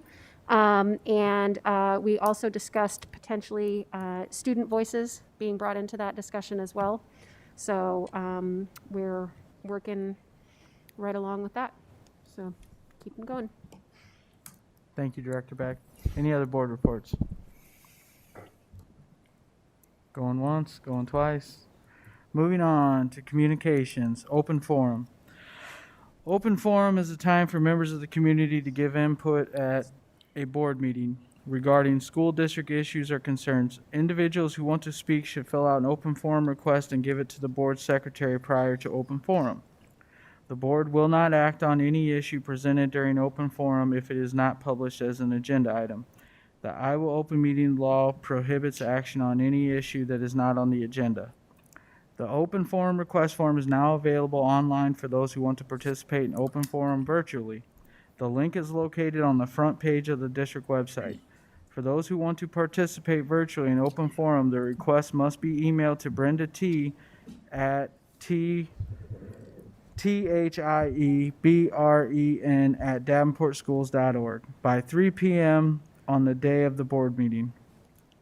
[SPEAKER 3] And we also discussed potentially student voices being brought into that discussion as well. So we're working right along with that. So keep them going.
[SPEAKER 1] Thank you, Director Beck. Any other board reports? Going once, going twice. Moving on to communications, open forum. Open forum is a time for members of the community to give input at a board meeting regarding school district issues or concerns. Individuals who want to speak should fill out an open forum request and give it to the board secretary prior to open forum. The board will not act on any issue presented during open forum if it is not published as an agenda item. The Iowa Open Meeting Law prohibits action on any issue that is not on the agenda. The open forum request form is now available online for those who want to participate in open forum virtually. The link is located on the front page of the district website. For those who want to participate virtually in open forum, the request must be emailed to Brenda T at THIEBREN@davenportschools.org by 3 p.m. on the day of the board meeting.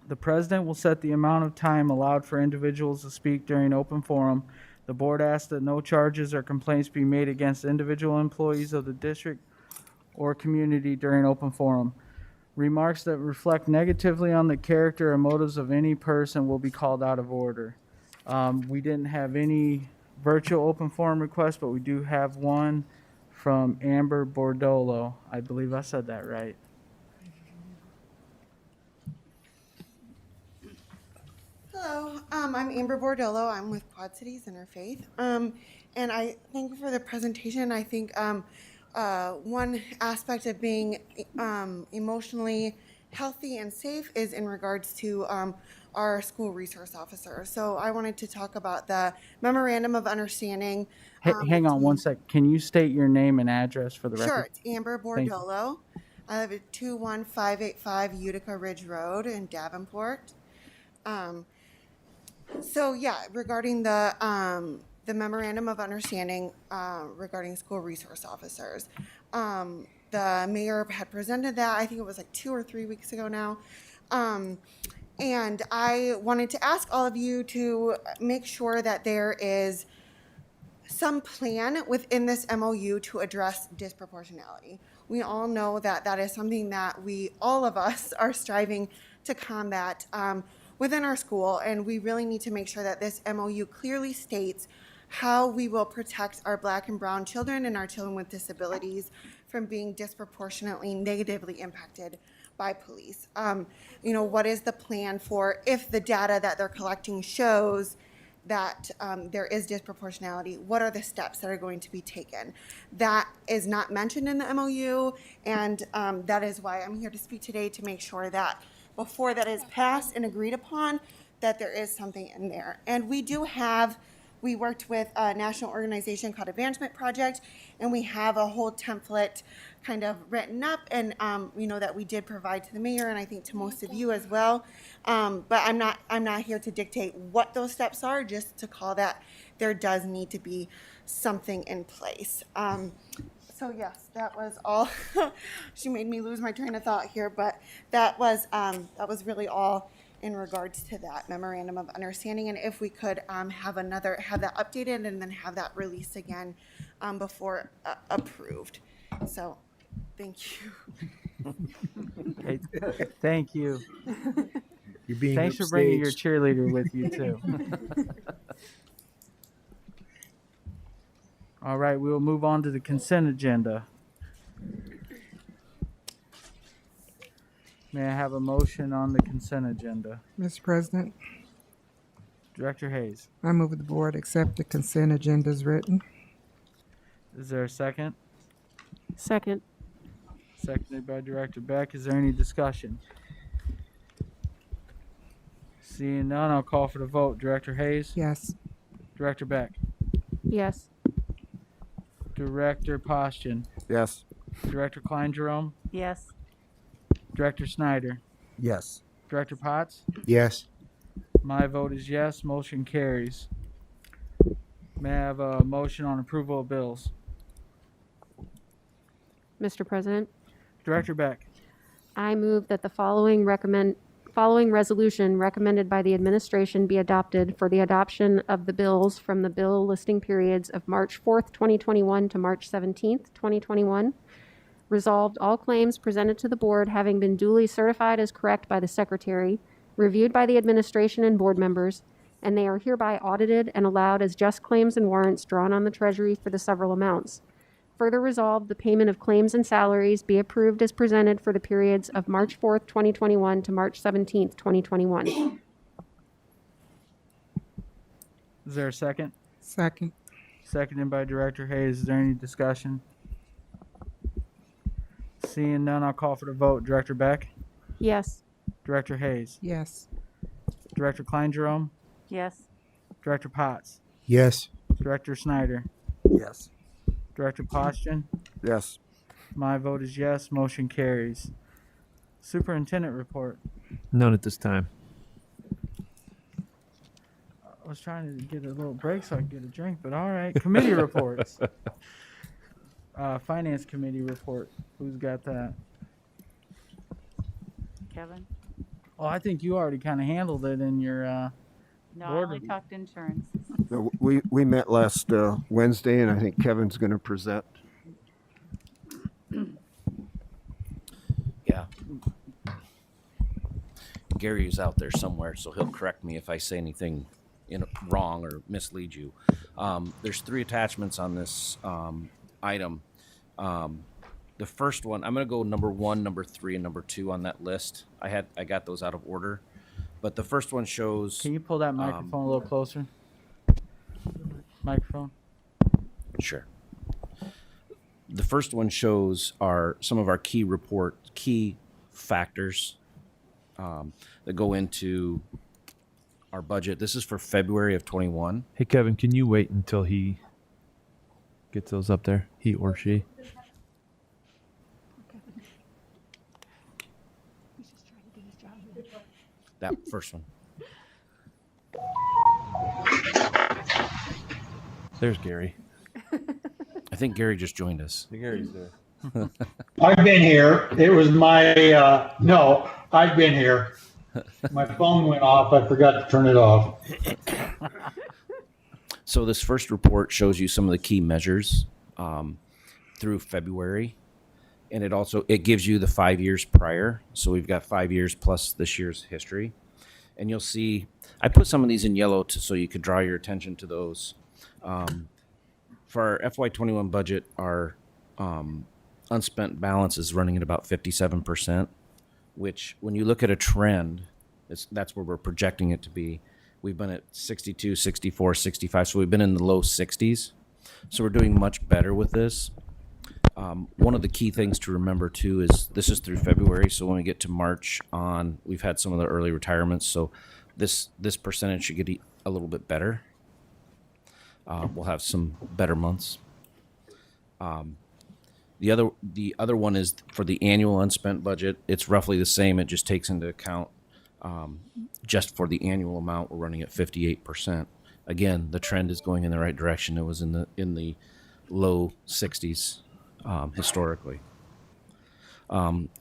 [SPEAKER 1] The president will set the amount of time allowed for individuals to speak during open forum. The board asks that no charges or complaints be made against individual employees of the district or community during open forum. Remarks that reflect negatively on the character or motives of any person will be called out of order. We didn't have any virtual open forum request, but we do have one from Amber Bordolo. I believe I said that right.
[SPEAKER 12] Hello, I'm Amber Bordolo. I'm with Quad Cities Interfaith. And I thank you for the presentation. I think one aspect of being emotionally healthy and safe is in regards to our school resource officer. So I wanted to talk about the memorandum of understanding.
[SPEAKER 1] Hang on one sec. Can you state your name and address for the record?
[SPEAKER 12] Sure, it's Amber Bordolo. I live at 21585 Utica Ridge Road in Davenport. So yeah, regarding the the memorandum of understanding regarding school resource officers. The mayor had presented that, I think it was like 2 or 3 weeks ago now. And I wanted to ask all of you to make sure that there is some plan within this MOU to address disproportionality. We all know that that is something that all of us are striving to combat within our school, and we really need to make sure that this MOU clearly states how we will protect our Black and brown children and our children with disabilities from being disproportionately negatively impacted by police. What is the plan for if the data that they're collecting shows that there is disproportionality? What are the steps that are going to be taken? That is not mentioned in the MOU, and that is why I'm here to speak today, to make sure that before that is passed and agreed upon, that there is something in there. And we worked with a national organization called Advancement Project, and we have a whole template kind of written up, and that we did provide to the mayor, and I think to most of you as well. But I'm not here to dictate what those steps are, just to call that there does need to be something in place. So yes, that was all. She made me lose my train of thought here, but that was really all in regards to that memorandum of understanding. And if we could have that updated and then have that released again before approved. So thank you.
[SPEAKER 1] Okay, thank you.
[SPEAKER 13] You're being
[SPEAKER 1] Thanks for bringing your
[SPEAKER 13] upstaged.
[SPEAKER 1] cheerleader with you too. All right, we will move on to the consent agenda. May I have a motion on the consent agenda?
[SPEAKER 2] Mr. President,
[SPEAKER 1] Director Hayes,
[SPEAKER 2] I move the board accept the consent agenda as written.
[SPEAKER 1] is there a second?
[SPEAKER 3] Second.
[SPEAKER 1] Seconded by Director Beck. Is there any discussion? Seeing none, I'll call for the vote. Director Hayes?
[SPEAKER 2] Yes.
[SPEAKER 1] Director Beck?
[SPEAKER 3] Yes.
[SPEAKER 1] Director Postian?
[SPEAKER 13] Yes.
[SPEAKER 1] Director Klein Jerome?
[SPEAKER 11] Yes.
[SPEAKER 1] Director Snyder?
[SPEAKER 13] Yes.
[SPEAKER 1] Director Potts?
[SPEAKER 13] Yes.
[SPEAKER 1] My vote is yes. Motion carries. May I have a motion on approval of bills?
[SPEAKER 3] Mr. President,
[SPEAKER 1] Director Beck?
[SPEAKER 3] I move that the following resolution recommended by the administration be adopted for the adoption of the bills from the bill listing periods of March 4th, 2021 to March 17th, 2021. Resolved, all claims presented to the board having been duly certified as correct by the secretary, reviewed by the administration and board members, and they are hereby audited and allowed as just claims and warrants drawn on the treasury for the several amounts. Further resolved, the payment of claims and salaries be approved as presented for the periods of March 4th, 2021 to March 17th, 2021.
[SPEAKER 1] Is there a second?
[SPEAKER 2] Second.
[SPEAKER 1] Seconded by Director Hayes. Is there any discussion? Seeing none, I'll call for the vote. Director Beck?
[SPEAKER 3] Yes.
[SPEAKER 1] Director Hayes?
[SPEAKER 2] Yes.
[SPEAKER 1] Director Klein Jerome?
[SPEAKER 11] Yes.
[SPEAKER 1] Director Potts?
[SPEAKER 13] Yes.
[SPEAKER 1] Director Snyder?
[SPEAKER 13] Yes.
[SPEAKER 1] Director Postian?
[SPEAKER 13] Yes.
[SPEAKER 1] My vote is yes. Motion carries. Superintendent report.
[SPEAKER 4] None at this time.
[SPEAKER 1] I was trying to get a little break so I could get a drink, but all right. Committee reports. Finance committee report. Who's got that?
[SPEAKER 11] Kevin?
[SPEAKER 1] Oh, I think you already kind of handled it in your.
[SPEAKER 11] No, I
[SPEAKER 1] Board
[SPEAKER 11] only
[SPEAKER 1] review.
[SPEAKER 11] talked insurance.
[SPEAKER 10] No, we met last Wednesday, and I think Kevin's going to present.
[SPEAKER 14] Yeah. Gary is out there somewhere, so he'll correct me if I say anything wrong or mislead you. There's 3 attachments on this item. The first one, I'm going to go number 1, number 3, and number 2 on that list. I got those out of order, but the first one shows.
[SPEAKER 1] Can you pull that microphone a little closer? Microphone.
[SPEAKER 14] Sure. The first one shows some of our key factors that go into our budget. This is for February of 21.
[SPEAKER 4] Hey, Kevin, can you wait until he gets those up there? He or she?
[SPEAKER 14] That first one.
[SPEAKER 4] There's Gary.
[SPEAKER 14] I think Gary just joined us.
[SPEAKER 4] Gary's there.
[SPEAKER 15] I've been here. It was my, no, I've been here. My phone went off. I forgot to turn it off.
[SPEAKER 14] So this first report shows you some of the key measures through February, and it gives you the 5 years prior. So we've got 5 years plus this year's history, and you'll see I put some of these in yellow so you could draw your attention to those. For our FY21 budget, our unspent balance is running at about 57%, which when you look at a trend, that's where we're projecting it to be. We've been at 62, 64, 65, so we've been in the low 60s. So we're doing much better with this. One of the key things to remember too is this is through February, so when we get to March on, we've had some of the early retirements, so this percentage should get a little bit better. We'll have some better months. The other one is for the annual unspent budget. It's roughly the same. It just takes into account just for the annual amount, we're running at 58%. Again, the trend is going in the right direction. It was in the low 60s historically.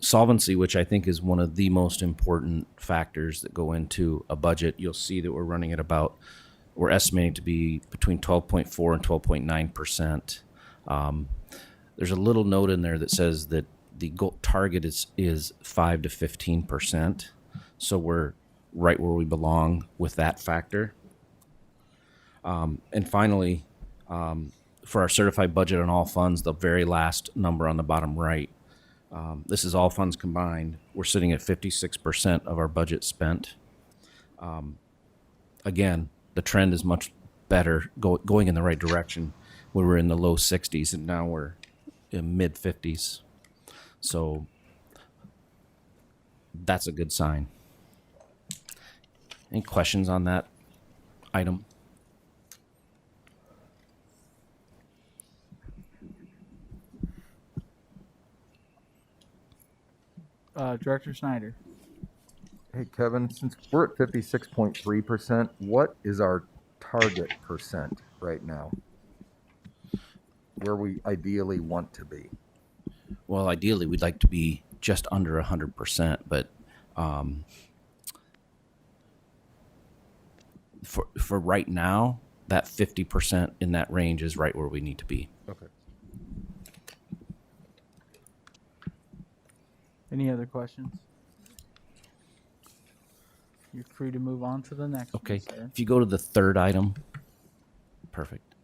[SPEAKER 14] Solvency, which I think is one of the most important factors that go into a budget. You'll see that we're estimating to be between 12.4 and 12.9%. There's a little note in there that says that the goal target is 5 to 15%. So we're right where we belong with that factor. And finally, for our certified budget on all funds, the very last number on the bottom right, this is all funds combined. We're sitting at 56% of our budget spent. Again, the trend is much better, going in the right direction. We were in the low 60s, and now we're in mid 50s. So that's a good sign. Any questions on that item?
[SPEAKER 1] Director Snyder.
[SPEAKER 6] Hey, Kevin, since we're at 56.3%, what is our target percent right now? Where we ideally want to be?
[SPEAKER 14] Well, ideally, we'd like to be just under 100%, but for right now, that 50% in that range is right where we need to be.
[SPEAKER 6] Okay.
[SPEAKER 1] Any other questions? You're free to move on to the next
[SPEAKER 14] Okay.
[SPEAKER 1] one, sir.
[SPEAKER 14] If you go to the third item, perfect.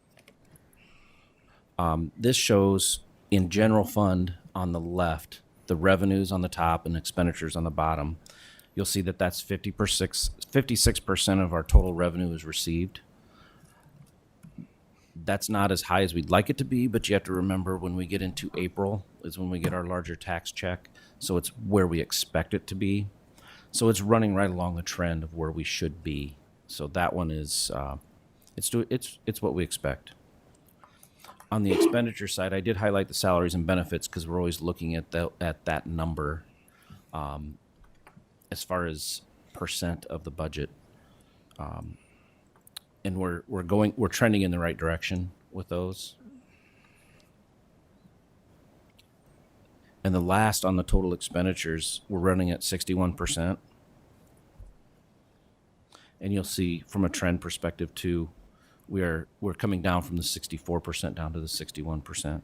[SPEAKER 14] This shows in general fund on the left, the revenues on the top and expenditures on the bottom. You'll see that that's 56% of our total revenue is received. That's not as high as we'd like it to be, but you have to remember when we get into April is when we get our larger tax check. So it's where we expect it to be. So it's running right along the trend of where we should be. So that one is, it's what we expect. On the expenditure side, I did highlight the salaries and benefits because we're always looking at that number as far as percent of the budget. And we're trending in the right direction with those. And the last on the total expenditures, we're running at 61%. And you'll see from a trend perspective too, we're coming down from the 64% down to the 61%.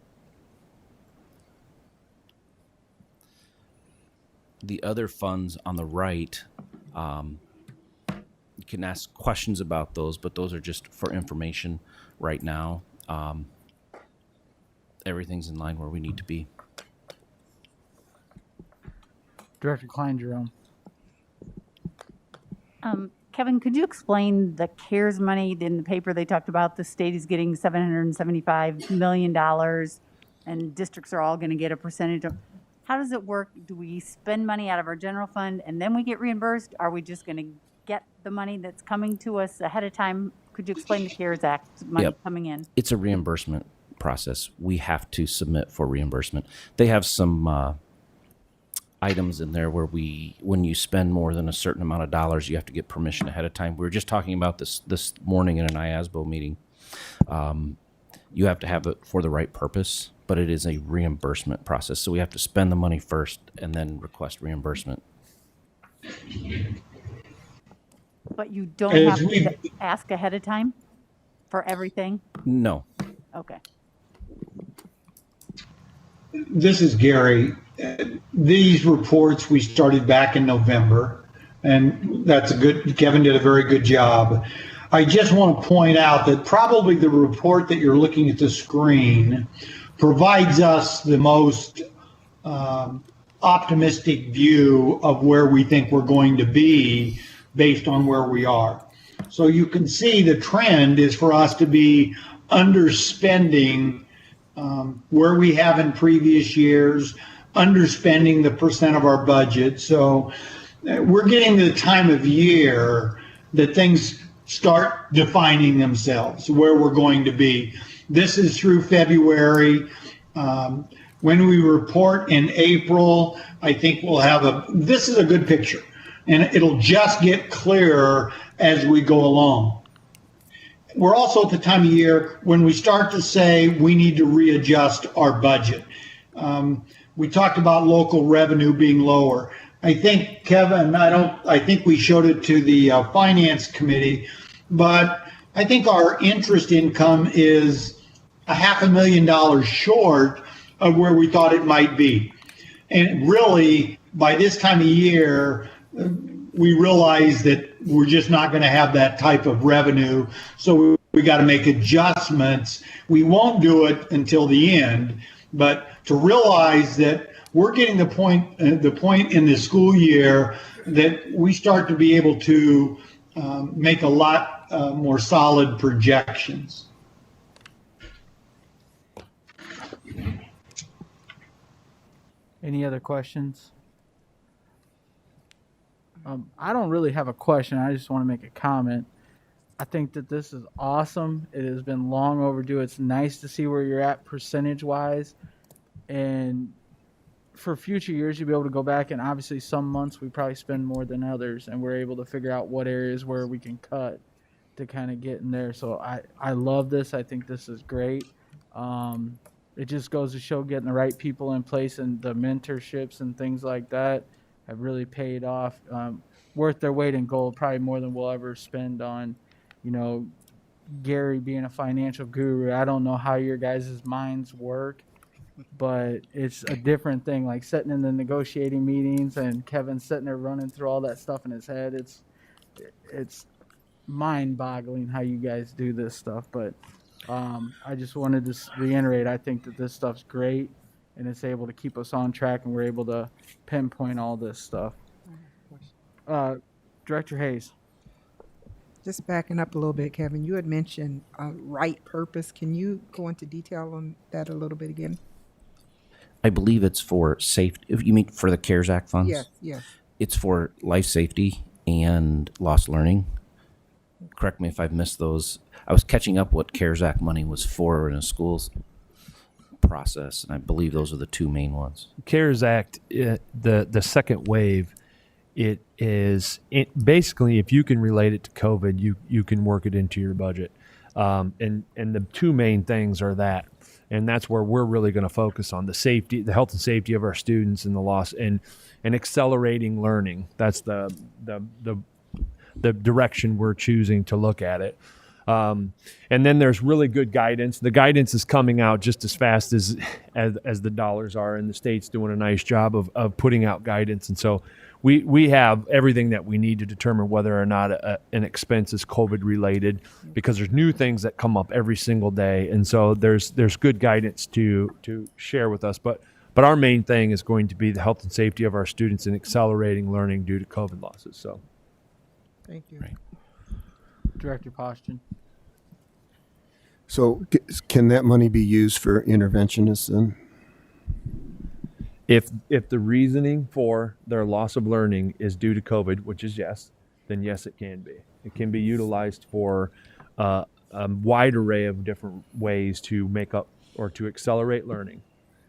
[SPEAKER 14] The other funds on the right, you can ask questions about those, but those are just for information right now. Everything's in line where we need to be.
[SPEAKER 1] Director Klein Jerome.
[SPEAKER 11] Kevin, could you explain the CARES money? In the paper, they talked about the state is getting $775 million and districts are all going to get a percentage of. How does it work? Do we spend money out of our general fund and then we get reimbursed? Are we just going to get the money that's coming to us ahead of time? Could you explain the CARES Act money coming in?
[SPEAKER 14] It's a reimbursement process. We have to submit for reimbursement. They have some items in there where when you spend more than a certain amount of dollars, you have to get permission ahead of time. We were just talking about this morning in an IASBO meeting. You have to have it for the right purpose, but it is a reimbursement process. So we have to spend the money first and then request reimbursement.
[SPEAKER 11] But you don't
[SPEAKER 15] As
[SPEAKER 11] have
[SPEAKER 15] we-
[SPEAKER 11] to ask ahead of time for everything?
[SPEAKER 14] No.
[SPEAKER 11] Okay.
[SPEAKER 15] This is Gary. These reports we started back in November, and Kevin did a very good job. I just want to point out that probably the report that you're looking at the screen provides us the most optimistic view of where we think we're going to be based on where we are. So you can see the trend is for us to be underspending where we have in previous years, underspending the percent of our budget. So we're getting to the time of year that things start defining themselves, where we're going to be. This is through February. When we report in April, I think we'll have this is a good picture, and it'll just get clearer as we go along. We're also at the time of year when we start to say we need to readjust our budget. We talked about local revenue being lower. I think, Kevin, I think we showed it to the finance committee, but I think our interest income is $500,000 short of where we thought it might be. And really, by this time of year, we realize that we're just not going to have that type of revenue. So we got to make adjustments. We won't do it until the end, but to realize that we're getting the point in the school year that we start to be able to make a lot more solid projections.
[SPEAKER 1] Any other questions? I don't really have a question. I just want to make a comment. I think that this is awesome. It has been long overdue. It's nice to see where you're at percentage-wise. And for future years, you'll be able to go back, and obviously some months we probably spend more than others, and we're able to figure out what areas where we can cut to kind of get in there. So I love this. I think this is great. It just goes to show getting the right people in place, and the mentorships and things like that have really paid off. Worth their weight in gold, probably more than we'll ever spend on, Gary being a financial guru. I don't know how your guys' minds work, but it's a different thing, like sitting in the negotiating meetings and Kevin sitting there running through all that stuff in his head. It's mind-boggling how you guys do this stuff, but I just wanted to reiterate, I think that this stuff's great, and it's able to keep us on track, and we're able to pinpoint all this stuff. Director Hayes.
[SPEAKER 2] Just backing up a little bit, Kevin, you had mentioned right purpose. Can you go into detail on that a little bit again?
[SPEAKER 14] I believe it's for safety. If you mean for the CARES Act funds?
[SPEAKER 2] Yes, yes.
[SPEAKER 14] It's for life safety and lost learning. Correct me if I've missed those. I was catching up what CARES Act money was for in a school's process, and I believe those are the two main ones.
[SPEAKER 4] CARES Act, the second wave, basically, if you can relate it to COVID, you can work it into your budget. And the two main things are that, and that's where we're really going to focus on the health and safety of our students, and the loss and accelerating learning. That's the direction we're choosing to look at it. And then there's really good guidance. The guidance is coming out just as fast as the dollars are, and the state's doing a nice job of putting out guidance. And so we have everything that we need to determine whether or not an expense is COVID related, because there's new things that come up every single day. And so there's good guidance to share with us. But our main thing is going to be the health and safety of our students and accelerating learning due to COVID losses. So.
[SPEAKER 2] Thank you.
[SPEAKER 14] Right.
[SPEAKER 1] Director Poston.
[SPEAKER 10] So can that money be used for interventionists then?
[SPEAKER 4] If the reasoning for their loss of learning is due to COVID, which is yes, then yes, it can be. It can be utilized for a wide array of different ways to make up or to accelerate learning.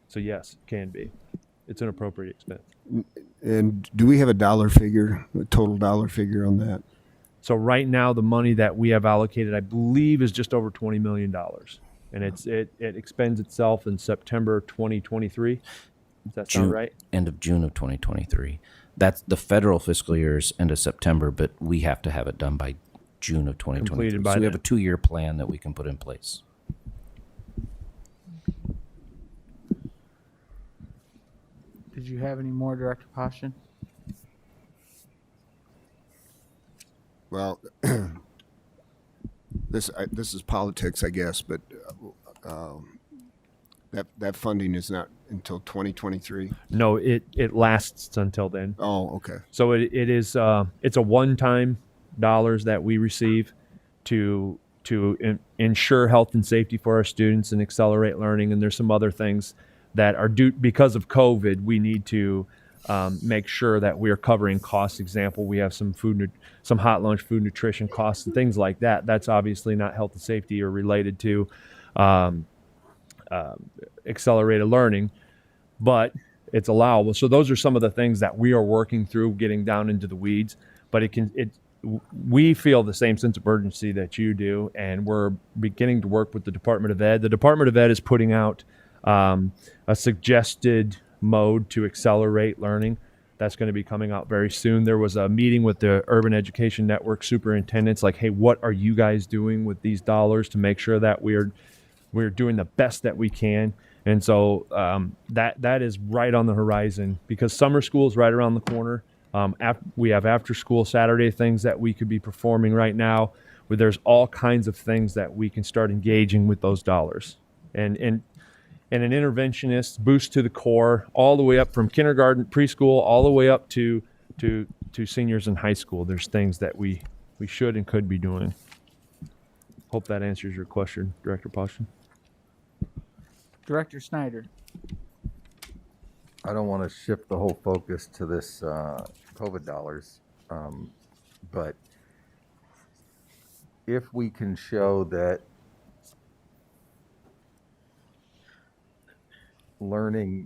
[SPEAKER 4] So yes, it can be. It's an appropriate expense.
[SPEAKER 10] And do we have a total dollar figure on that?
[SPEAKER 4] So right now, the money that we have allocated, I believe, is just over $20 million. And it expends itself in September 2023. Does that sound right?
[SPEAKER 14] End of June of 2023. That's the federal fiscal year's end of September, but we have to have it done by June of 2023.
[SPEAKER 4] Completed by
[SPEAKER 14] So we have
[SPEAKER 4] then.
[SPEAKER 14] a 2-year plan that we can put in place.
[SPEAKER 1] Did you have any more, Director Poston?
[SPEAKER 10] Well, this is politics, I guess, but that funding is not until 2023.
[SPEAKER 4] No, it lasts until then.
[SPEAKER 10] Oh, okay.
[SPEAKER 4] So it's a one-time dollars that we receive to ensure health and safety for our students and accelerate learning. And there's some other things that are due because of COVID. We need to make sure that we are covering costs. Example, we have some hot lunch food nutrition costs and things like that. That's obviously not health and safety or related to accelerated learning, but it's allowable. So those are some of the things that we are working through, getting down into the weeds. But we feel the same sense of urgency that you do, and we're beginning to work with the Department of Ed. The Department of Ed is putting out a suggested mode to accelerate learning. That's going to be coming out very soon. There was a meeting with the Urban Education Network superintendents, like, hey, what are you guys doing with these dollars to make sure that we're doing the best that we can? And so that is right on the horizon, because summer school is right around the corner. We have after school Saturday things that we could be performing right now, where there's all kinds of things that we can start engaging with those dollars. And an interventionist boost to the core, all the way up from kindergarten, preschool, all the way up to seniors in high school. There's things that we should and could be doing. Hope that answers your question, Director Poston.
[SPEAKER 1] Director Snyder.
[SPEAKER 6] I don't want to shift the whole focus to this COVID dollars, but if we can show that learning,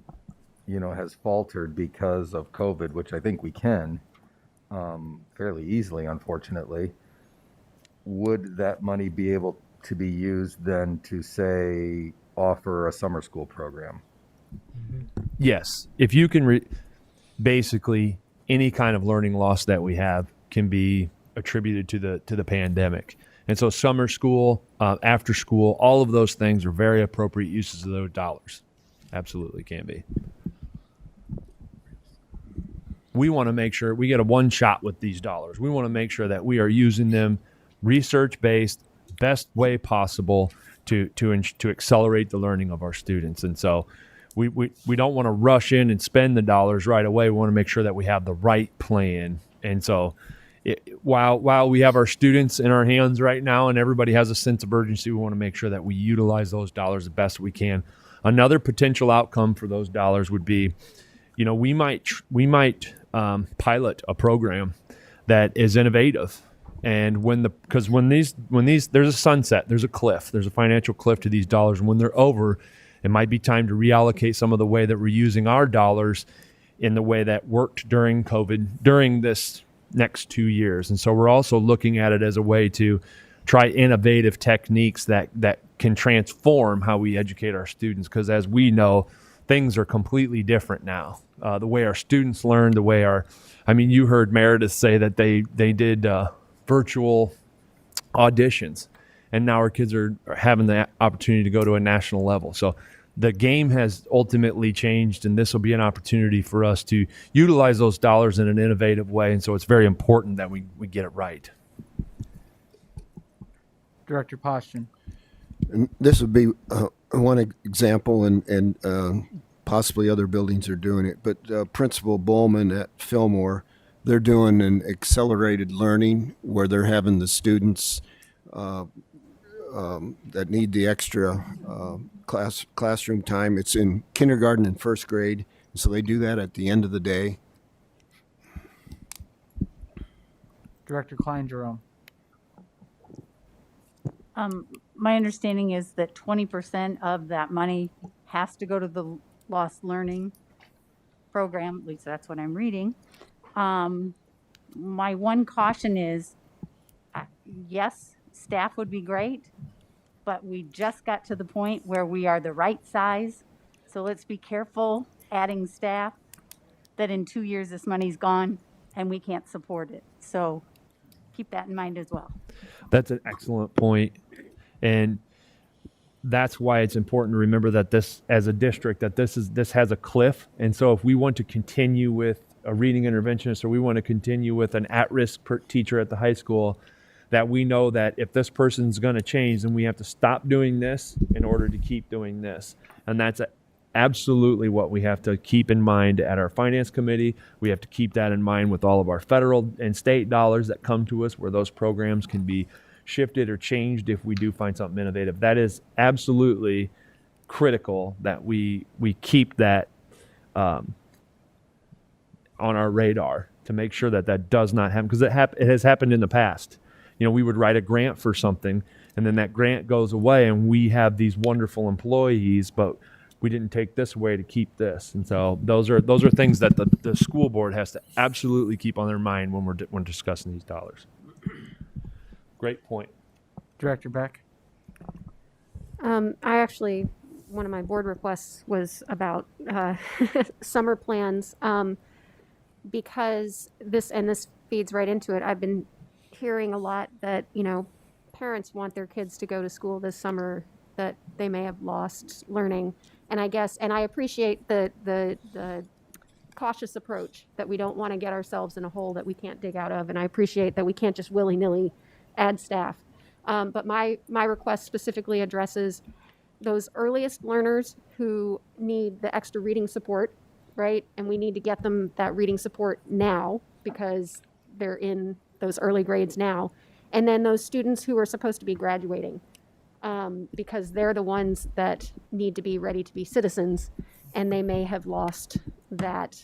[SPEAKER 6] has faltered because of COVID, which I think we can fairly easily, unfortunately, would that money be able to be used then to, say, offer a summer school program?
[SPEAKER 4] Yes. If you can, basically any kind of learning loss that we have can be attributed to the pandemic. And so summer school, after school, all of those things are very appropriate uses of those dollars. Absolutely can be. We want to make sure we get a one shot with these dollars. We want to make sure that we are using them research-based, best way possible to accelerate the learning of our students. And so we don't want to rush in and spend the dollars right away. We want to make sure that we have the right plan. And so while we have our students in our hands right now and everybody has a sense of urgency, we want to make sure that we utilize those dollars the best we can. Another potential outcome for those dollars would be, we might pilot a program that is innovative. And because when these there's a sunset, there's a cliff, there's a financial cliff to these dollars. And when they're over, it might be time to reallocate some of the way that we're using our dollars in the way that worked during COVID, during this next 2 years. And so we're also looking at it as a way to try innovative techniques that can transform how we educate our students. Because as we know, things are completely different now. The way our students learn, you heard Meredith say that they did virtual auditions, and now our kids are having the opportunity to go to a national level. So the game has ultimately changed, and this will be an opportunity for us to utilize those dollars in an innovative way. And so it's very important that we get it right.
[SPEAKER 1] Director Poston.
[SPEAKER 10] And this would be one example, and possibly other buildings are doing it, but Principal Bowman at Fillmore, they're doing an accelerated learning where they're having the students that need the extra classroom time. It's in kindergarten and first grade, so they do that at the end of the day.
[SPEAKER 1] Director Klein Jerome.
[SPEAKER 11] My understanding is that 20% of that money has to go to the lost learning program. At least that's what I'm reading. My one caution is yes, staff would be great, but we just got to the point where we are the right size. So let's be careful adding staff that in 2 years this money's gone and we can't support it. So keep that in mind as well.
[SPEAKER 4] That's an excellent point. And that's why it's important to remember that this, as a district, that this has a cliff. And so if we want to continue with a reading interventionist, or we want to continue with an at-risk teacher at the high school, that we know that if this person's going to change, then we have to stop doing this in order to keep doing this. And that's absolutely what we have to keep in mind at our finance committee. We have to keep that in mind with all of our federal and state dollars that come to us, where those programs can be shifted or changed if we do find something innovative. That is absolutely critical that we keep that on our radar to make sure that that does not happen, because it has happened in the past. You know, we would write a grant for something, and then that grant goes away, and we have these wonderful employees, but we didn't take this away to keep this. And so those are things that the school board has to absolutely keep on their mind when we're discussing these dollars. Great point.
[SPEAKER 1] Director Beck.
[SPEAKER 3] I actually, one of my board requests was about summer plans, because this feeds right into it. I've been hearing a lot that, you know, parents want their kids to go to school this summer, that they may have lost learning. And I guess, and I appreciate the cautious approach, that we don't want to get ourselves in a hole that we can't dig out of. And I appreciate that we can't just willy-nilly add staff. But my request specifically addresses those earliest learners who need the extra reading support, right? And we need to get them that reading support now, because they're in those early grades now. And then those students who are supposed to be graduating, because they're the ones that need to be ready to be citizens, and they may have lost that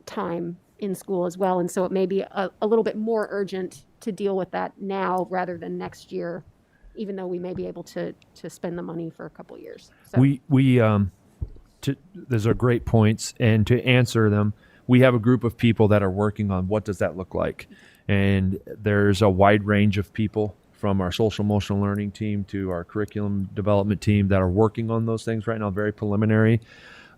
[SPEAKER 3] time in school as well. And so it may be a little bit more urgent to deal with that now rather than next year, even though we may be able to spend the money for a couple of years. So.
[SPEAKER 4] Those are great points, and to answer them, we have a group of people that are working on what does that look like. And there's a wide range of people, from our social emotional learning team to our curriculum development team, that are working on those things right now, very preliminary,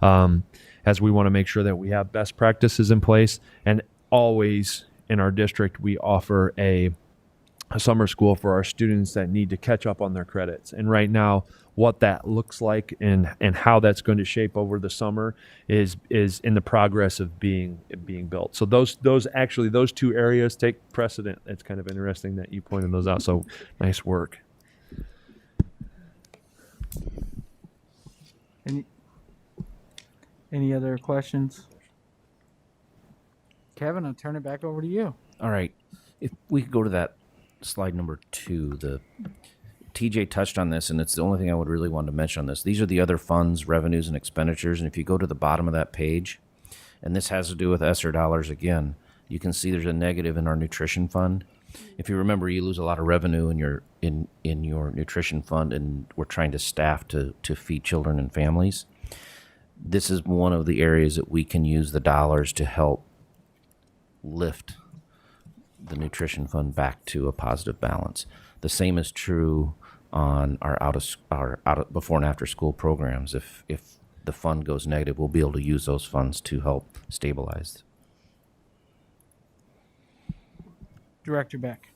[SPEAKER 4] as we want to make sure that we have best practices in place. And always in our district, we offer a summer school for our students that need to catch up on their credits. And right now, what that looks like and how that's going to shape over the summer is in the progress of being built. So those two areas take precedent. It's kind of interesting that you pointed those out. So nice work.
[SPEAKER 1] Any other questions? Kevin, I'll turn it back over to you.
[SPEAKER 14] All right. If we could go to that slide number 2, the TJ touched on this, and it's the only thing I would really want to mention on this. These are the other funds, revenues, and expenditures. And if you go to the bottom of that page, and this has to do with ESSER dollars again, you can see there's a negative in our nutrition fund. If you remember, you lose a lot of revenue in your nutrition fund, and we're trying to staff to feed children and families. This is one of the areas that we can use the dollars to help lift the nutrition fund back to a positive balance. The same is true on our before and after school programs. If the fund goes negative, we'll be able to use those funds to help stabilize.
[SPEAKER 1] Director Beck.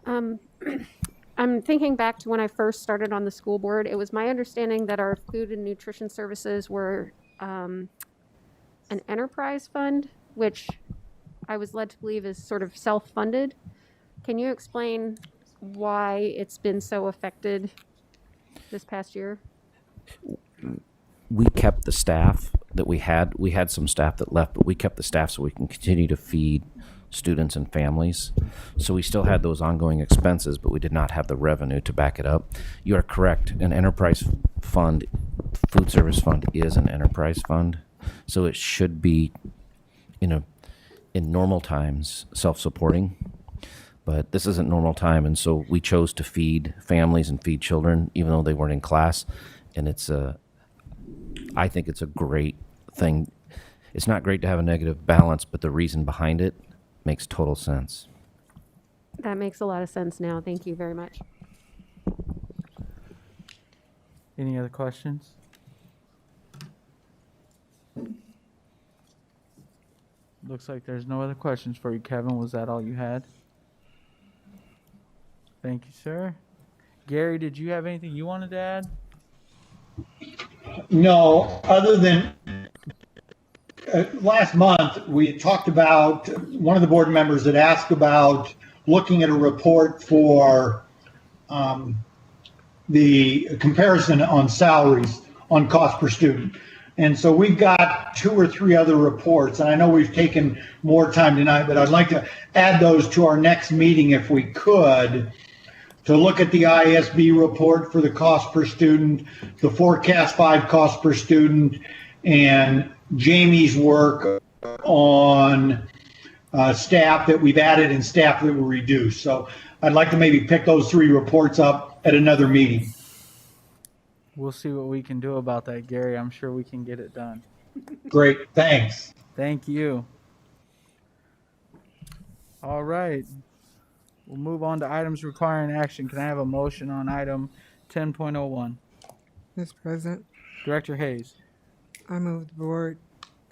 [SPEAKER 3] I'm thinking back to when I first started on the school board. It was my understanding that our food and nutrition services were an enterprise fund, which I was led to believe is sort of self-funded. Can you explain why it's been so affected this past year?
[SPEAKER 14] We kept the staff that we had. We had some staff that left, but we kept the staff so we can continue to feed students and families. So we still had those ongoing expenses, but we did not have the revenue to back it up. You are correct. An enterprise fund, food service fund, is an enterprise fund. So it should be, in normal times, self-supporting. But this isn't normal time, and so we chose to feed families and feed children, even though they weren't in class. And I think it's a great thing. It's not great to have a negative balance, but the reason behind it makes total sense.
[SPEAKER 3] That makes a lot of sense now. Thank you very much.
[SPEAKER 1] Any other questions? Looks like there's no other questions for you, Kevin. Was that all you had? Thank you, sir. Gary, did you have anything you wanted to add?
[SPEAKER 15] No, other than last month, we had talked about, one of the board members had asked about looking at a report for the comparison on salaries on cost per student. And so we've got 2 or 3 other reports, and I know we've taken more time tonight, but I'd like to add those to our next meeting if we could, to look at the ISB report for the cost per student, the Forecast 5 cost per student, and Jamie's work on staff that we've added and staff that were reduced. So I'd like to maybe pick those 3 reports up at another meeting.
[SPEAKER 1] We'll see what we can do about that, Gary. I'm sure we can get it done.
[SPEAKER 15] Great, thanks.
[SPEAKER 1] Thank you. All right. We'll move on to items requiring action. Can I have a motion on item 10.01?
[SPEAKER 2] Mr. President,
[SPEAKER 1] Director Hayes.
[SPEAKER 2] I move the board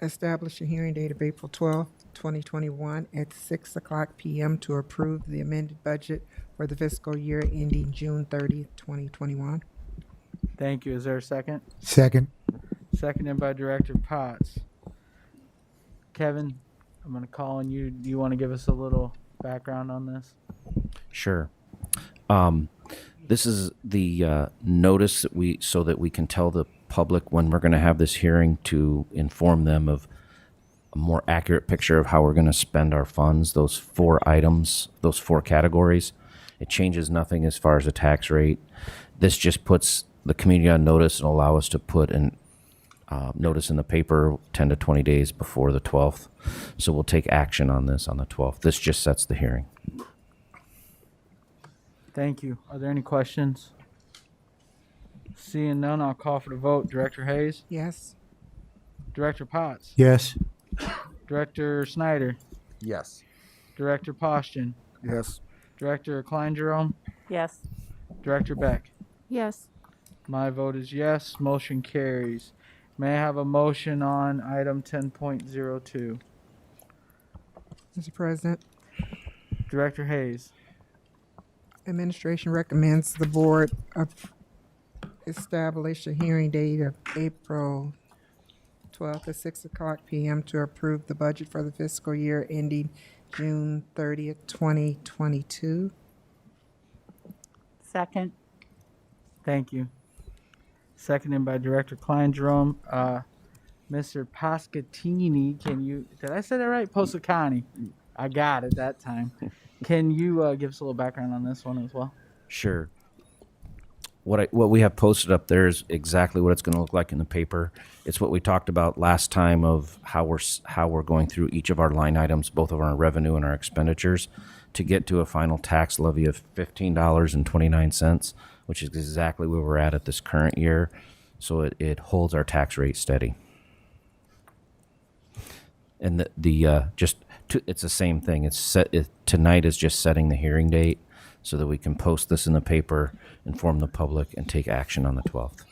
[SPEAKER 2] establish a hearing date of April 12th, 2021 at 6 o'clock p.m. to approve the amended budget for the fiscal year ending June 30th, 2021.
[SPEAKER 1] Thank you. Is there a second?
[SPEAKER 13] Second.
[SPEAKER 1] Seconded by Director Potts. Kevin, I'm going to call on you. Do you want to give us a little background on this?
[SPEAKER 14] Sure. This is the notice so that we can tell the public when we're going to have this hearing, to inform them of a more accurate picture of how we're going to spend our funds. Those 4 items, those 4 categories. It changes nothing as far as the tax rate. This just puts the community on notice and allow us to put an notice in the paper 10 to 20 days before the 12th. So we'll take action on this on the 12th. This just sets the hearing.
[SPEAKER 1] Thank you. Are there any questions? Seeing none, I'll call for the vote. Director Hayes?
[SPEAKER 2] Yes.
[SPEAKER 1] Director Potts?
[SPEAKER 13] Yes.
[SPEAKER 1] Director Snyder?
[SPEAKER 6] Yes.
[SPEAKER 1] Director Poston?
[SPEAKER 13] Yes.
[SPEAKER 1] Director Klein Jerome?
[SPEAKER 11] Yes.
[SPEAKER 1] Director Beck?
[SPEAKER 3] Yes.
[SPEAKER 1] My vote is yes. Motion carries. May I have a motion on item 10.02?
[SPEAKER 2] Mr. President,
[SPEAKER 1] Director Hayes.
[SPEAKER 2] administration recommends the board establish a hearing date of April 12th at 6 o'clock p.m. to approve the budget for the fiscal year ending June 30th, 2022.
[SPEAKER 11] Second.
[SPEAKER 1] Thank you. Seconded by Director Klein Jerome. Mr. Pascatini, did I say that right? Posacani. I got it that time. Can you give us a little background on this one as well?
[SPEAKER 14] Sure. What we have posted up there is exactly what it's going to look like in the paper. It's what we talked about last time of how we're going through each of our line items, both of our revenue and our expenditures, to get to a final tax levy of $15.29, which is exactly where we're at this current year. So it holds our tax rate steady. And it's the same thing. Tonight is just setting the hearing date so that we can post this in the paper, inform the public, and take action on the 12th.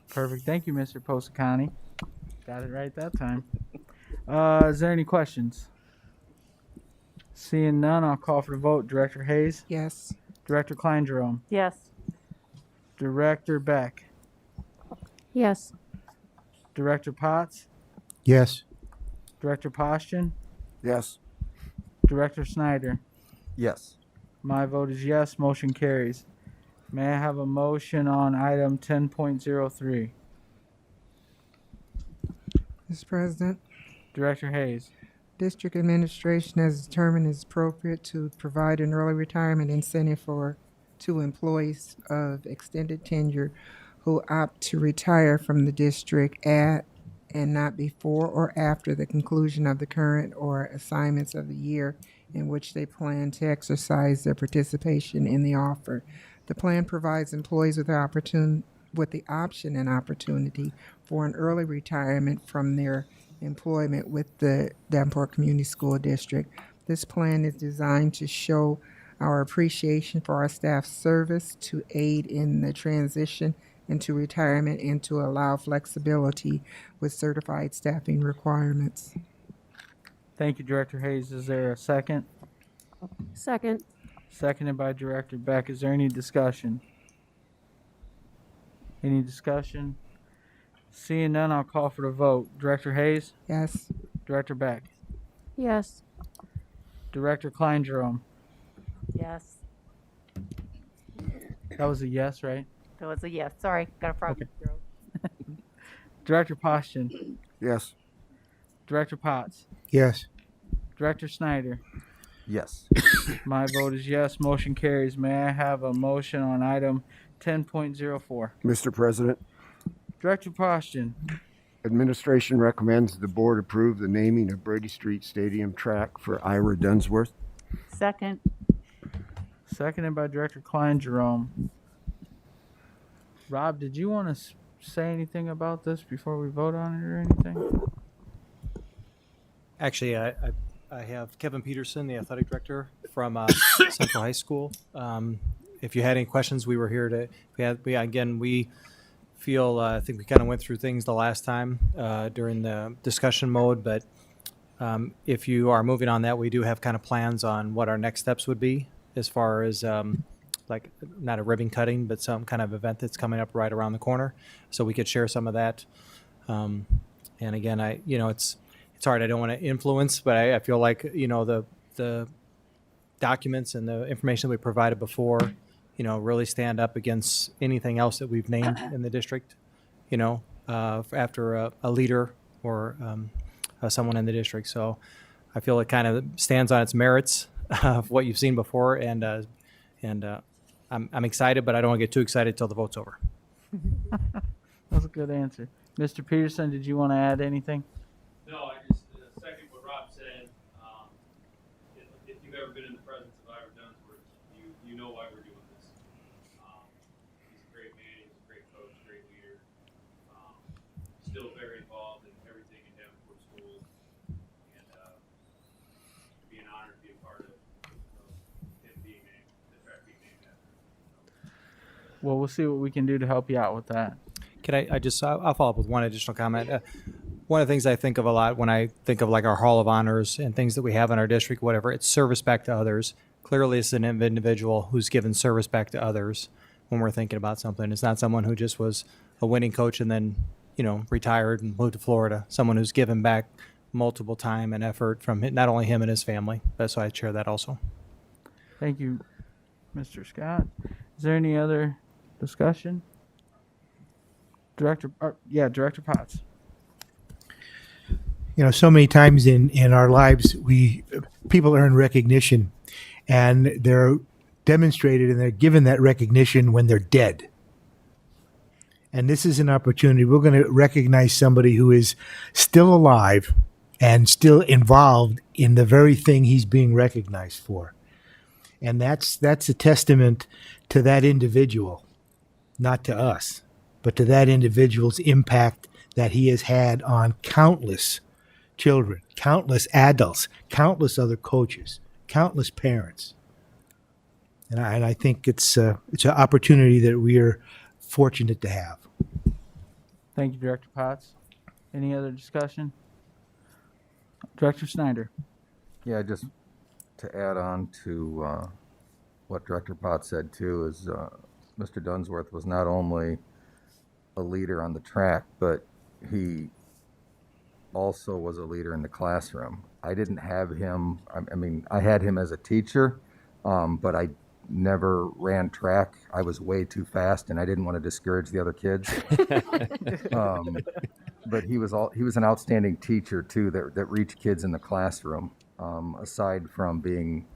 [SPEAKER 1] Perfect. Thank you, Mr. Posacani. Got it right that time. Is there any questions? Seeing none, I'll call for the vote. Director Hayes?
[SPEAKER 2] Yes.
[SPEAKER 1] Director Klein Jerome?
[SPEAKER 11] Yes.
[SPEAKER 1] Director Beck?
[SPEAKER 3] Yes.
[SPEAKER 1] Director Potts?
[SPEAKER 13] Yes.
[SPEAKER 1] Director Poston?
[SPEAKER 13] Yes.
[SPEAKER 1] Director Snyder?
[SPEAKER 6] Yes.
[SPEAKER 1] My vote is yes. Motion carries. May I have a motion on item 10.03?
[SPEAKER 2] Mr. President,
[SPEAKER 1] Director Hayes.
[SPEAKER 2] district administration has determined it's appropriate to provide an early retirement incentive to employees of extended tenure who opt to retire from the district at and not before or after the conclusion of the current or assignments of the year in which they plan to exercise their participation in the offer. The plan provides employees with the option and opportunity for an early retirement from their employment with the Davenport Community School District. This plan is designed to show our appreciation for our staff's service, to aid in the transition into retirement, and to allow flexibility with certified staffing requirements.
[SPEAKER 1] Thank you, Director Hayes. Is there a second?
[SPEAKER 3] Second.
[SPEAKER 1] Seconded by Director Beck. Is there any discussion? Any discussion? Seeing none, I'll call for the vote. Director Hayes?
[SPEAKER 2] Yes.
[SPEAKER 1] Director Beck?
[SPEAKER 3] Yes.
[SPEAKER 1] Director Klein Jerome?
[SPEAKER 11] Yes.
[SPEAKER 1] That was a yes, right?
[SPEAKER 11] That was a yes. Sorry, got a frog in my throat.
[SPEAKER 1] Director Poston?
[SPEAKER 13] Yes.
[SPEAKER 1] Director Potts?
[SPEAKER 13] Yes.
[SPEAKER 1] Director Snyder?
[SPEAKER 6] Yes.
[SPEAKER 1] My vote is yes. Motion carries. May I have a motion on item 10.04?
[SPEAKER 10] Mr. President,
[SPEAKER 1] Director Poston?
[SPEAKER 10] administration recommends the board approve the naming of Brady Street Stadium track for Ira Dunsworth.
[SPEAKER 11] Second.
[SPEAKER 1] Seconded by Director Klein Jerome. Rob, did you want to say anything about this before we vote on it or anything?
[SPEAKER 16] Actually, I have Kevin Peterson, the athletic director from Central High School. If you had any questions, we were here to. We feel. I think we kind of went through things the last time during the discussion mode. But if you are moving on that, we do have kind of plans on what our next steps would be as far as like not a ribbon cutting, but some kind of event that's coming up right around the corner. So we could share some of that. And again, it's hard. I don't want to influence, but I feel like, the documents and the information we provided before, really stand up against anything else that we've named in the district, after a leader or someone in the district. So I feel it kind of stands on its merits of what you've seen before. And I'm excited, but I don't want to get too excited till the vote's over.
[SPEAKER 1] That's a good answer. Mr. Peterson, did you want to add anything?
[SPEAKER 4] No, I just second what Rob said. If you've ever been in the presence of Ira Dunsworth, you know why we're doing this. He's a great man. He's a great coach, great leader. Still very involved in everything in Davenport schools, and it'd be an honor to be a part of him being named, the track being named after him.
[SPEAKER 1] Well, we'll see what we can do to help you out with that.
[SPEAKER 16] Can I'll follow up with one additional comment. One of the things I think of a lot when I think of like our Hall of Honors and things that we have in our district, whatever, it's service back to others. Clearly, it's an individual who's given service back to others when we're thinking about something. It's not someone who just was a winning coach and then, retired and moved to Florida. Someone who's given back multiple time and effort from not only him and his family. That's why I share that also.
[SPEAKER 1] Thank you, Mr. Scott. Is there any other discussion? Director Potts.
[SPEAKER 17] So many times in our lives, people earn recognition, and they're demonstrated and they're given that recognition when they're dead. And this is an opportunity. We're going to recognize somebody who is still alive and still involved in the very thing he's being recognized for. And that's a testament to that individual, not to us, but to that individual's impact that he has had on countless children, countless adults, countless other coaches, countless parents. And I think it's an opportunity that we are fortunate to have.
[SPEAKER 1] Thank you, Director Potts. Any other discussion? Director Snyder.
[SPEAKER 6] Yeah, just to add on to what Director Potts said too, is Mr. Dunsworth was not only a leader on the track, but he also was a leader in the classroom. I didn't have him, I had him as a teacher, but I never ran track. I was way too fast and I didn't want to discourage the other kids. But he was an outstanding teacher too, that reached kids in the classroom, aside from being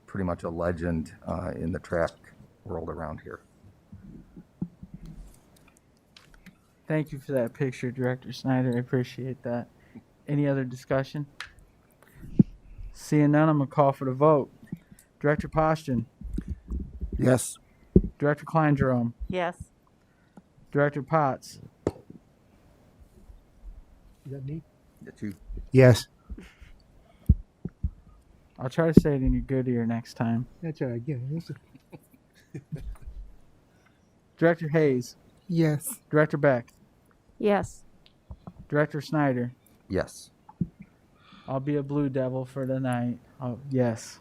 [SPEAKER 6] pretty much a legend in the track world around here.
[SPEAKER 1] Thank you for that picture, Director Snyder. I appreciate that. Any other discussion? Seeing none, I'm going to call for the vote. Director Poston.
[SPEAKER 13] Yes.
[SPEAKER 1] Director Klein Jerome.
[SPEAKER 11] Yes.
[SPEAKER 1] Director Potts.
[SPEAKER 17] Is that me?
[SPEAKER 6] That you.
[SPEAKER 17] Yes.
[SPEAKER 1] I'll try to say it in your good ear next time.
[SPEAKER 17] That's all right. Yeah.
[SPEAKER 1] Director Hayes,
[SPEAKER 2] Yes.
[SPEAKER 1] Director Beck,
[SPEAKER 3] Yes.
[SPEAKER 1] Director Snyder.
[SPEAKER 6] Yes.
[SPEAKER 1] I'll be a blue devil for tonight. Oh, yes.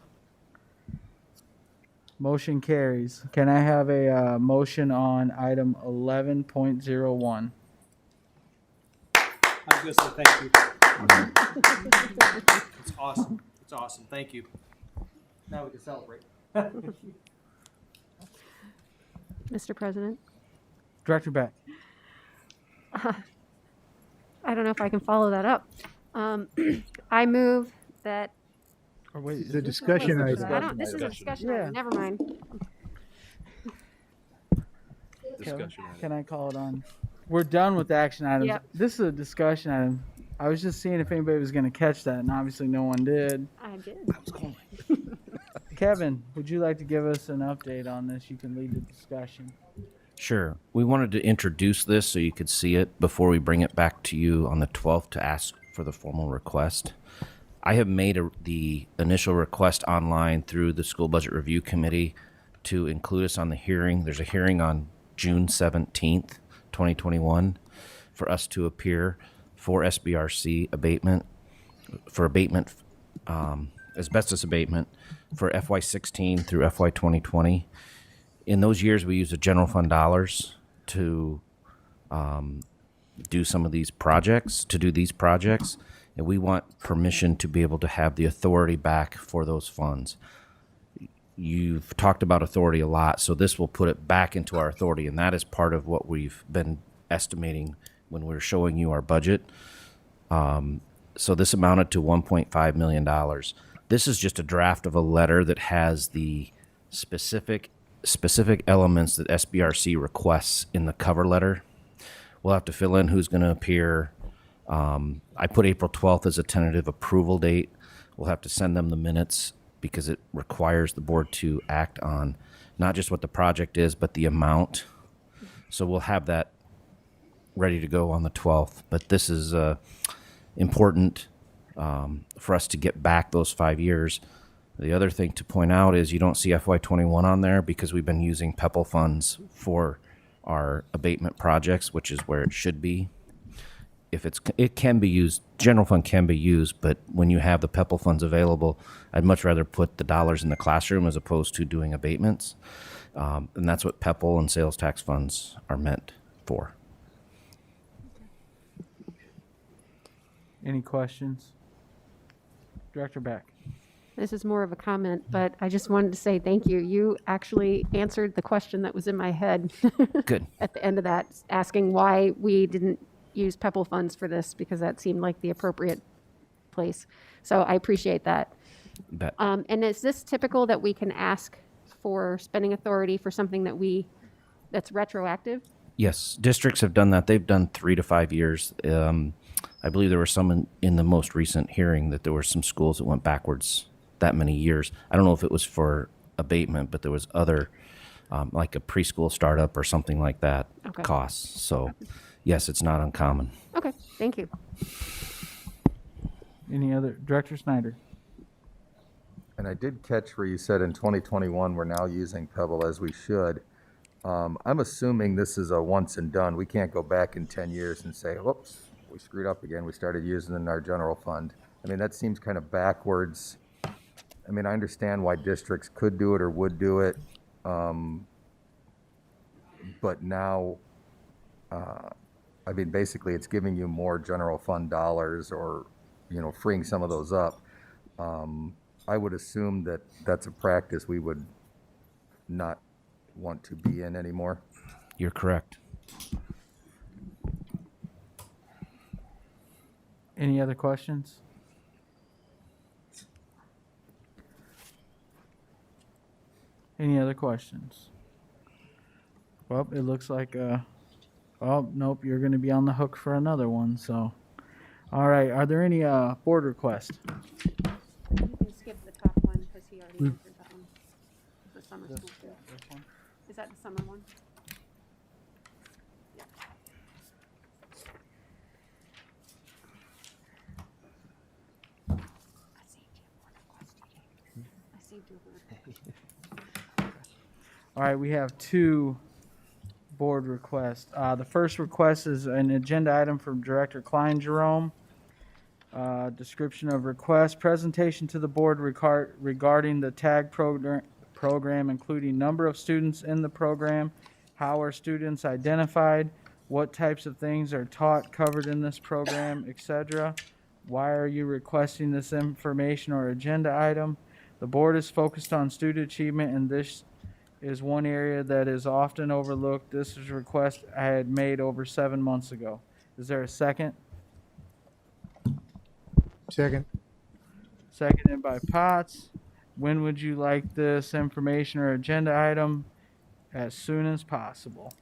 [SPEAKER 1] Motion carries. Can I have a motion on item 11.01?
[SPEAKER 16] I was going to say thank you. It's awesome. It's awesome. Thank you. Now we can celebrate.
[SPEAKER 3] Mr. President?
[SPEAKER 1] Director Beck.
[SPEAKER 3] I don't know if I can follow that up. I move that.
[SPEAKER 1] Or wait,
[SPEAKER 17] This is a discussion item.
[SPEAKER 3] I don't. This is a discussion item. Never mind.
[SPEAKER 1] Can I call it on? We're done with action items.
[SPEAKER 3] Yep.
[SPEAKER 1] This is a discussion item. I was just seeing if anybody was going to catch that, and obviously no one did.
[SPEAKER 3] I did.
[SPEAKER 1] Kevin, would you like to give us an update on this? You can lead the discussion.
[SPEAKER 14] Sure. We wanted to introduce this so you could see it before we bring it back to you on the 12th to ask for the formal request. I have made the initial request online through the School Budget Review Committee to include us on the hearing. There's a hearing on June 17th, 2021, for us to appear for SBRC abatement, asbestos abatement for FY16 through FY 2020. In those years, we used the general fund dollars to do these projects, and we want permission to be able to have the authority back for those funds. You've talked about authority a lot, so this will put it back into our authority, and that is part of what we've been estimating when we're showing you our budget. So this amounted to $1.5 million. This is just a draft of a letter that has the specific elements that SBRC requests in the cover letter. We'll have to fill in who's going to appear. I put April 12th as a tentative approval date. We'll have to send them the minutes because it requires the board to act on not just what the project is, but the amount. So we'll have that ready to go on the 12th. But this is important for us to get back those 5 years. The other thing to point out is you don't see FY21 on there because we've been using PEPAL funds for our abatement projects, which is where it should be. If it can be used, general fund can be used, but when you have the PEPAL funds available, I'd much rather put the dollars in the classroom as opposed to doing abatements. And that's what PEPAL and sales tax funds are meant for.
[SPEAKER 1] Any questions? Director Beck.
[SPEAKER 3] This is more of a comment, but I just wanted to say thank you. You actually answered the question that was in my head.
[SPEAKER 14] Good.
[SPEAKER 3] At the end of that, asking why we didn't use PEPAL funds for this, because that seemed like the appropriate place. So I appreciate that.
[SPEAKER 14] Bet.
[SPEAKER 3] And is this typical that we can ask for spending authority for something that's retroactive?
[SPEAKER 14] Yes, districts have done that. They've done 3 to 5 years. I believe there were some in the most recent hearing that there were some schools that went backwards that many years. I don't know if it was for abatement, but there was other, like a preschool startup or something like that,
[SPEAKER 3] Okay.
[SPEAKER 14] costs. So, yes, it's not uncommon.
[SPEAKER 3] Okay, thank you.
[SPEAKER 1] Any other? Director Snyder.
[SPEAKER 6] And I did catch where you said in 2021 we're now using Pebble as we should. I'm assuming this is a once and done. We can't go back in 10 years and say, whoops, we screwed up again. We started using it in our general fund. I mean, that seems kind of backwards. I mean, I understand why districts could do it or would do it. But now, I mean, basically it's giving you more general fund dollars or, freeing some of those up. I would assume that that's a practice we would not want to be in anymore.
[SPEAKER 14] You're correct.
[SPEAKER 1] Any other questions? Any other questions? Well, it looks like, oh, nope, you're going to be on the hook for another one, so. All right, are there any board requests?
[SPEAKER 3] You can skip the top one because he already answered that one. The summer school too.
[SPEAKER 1] This one?
[SPEAKER 3] Is that the summer one? Yeah.
[SPEAKER 1] All right, we have two board requests. The first request is an agenda item from Director Klein Jerome. Description of request, presentation to the board regarding the TAG program, including number of students in the program, how are students identified, what types of things are taught covered in this program, etc. Why are you requesting this information or agenda item? The board is focused on student achievement, and this is one area that is often overlooked. This is a request I had made over 7 months ago. Is there a second?
[SPEAKER 17] Second.
[SPEAKER 1] Seconded by Potts. When would you like this information or agenda item? As soon as possible.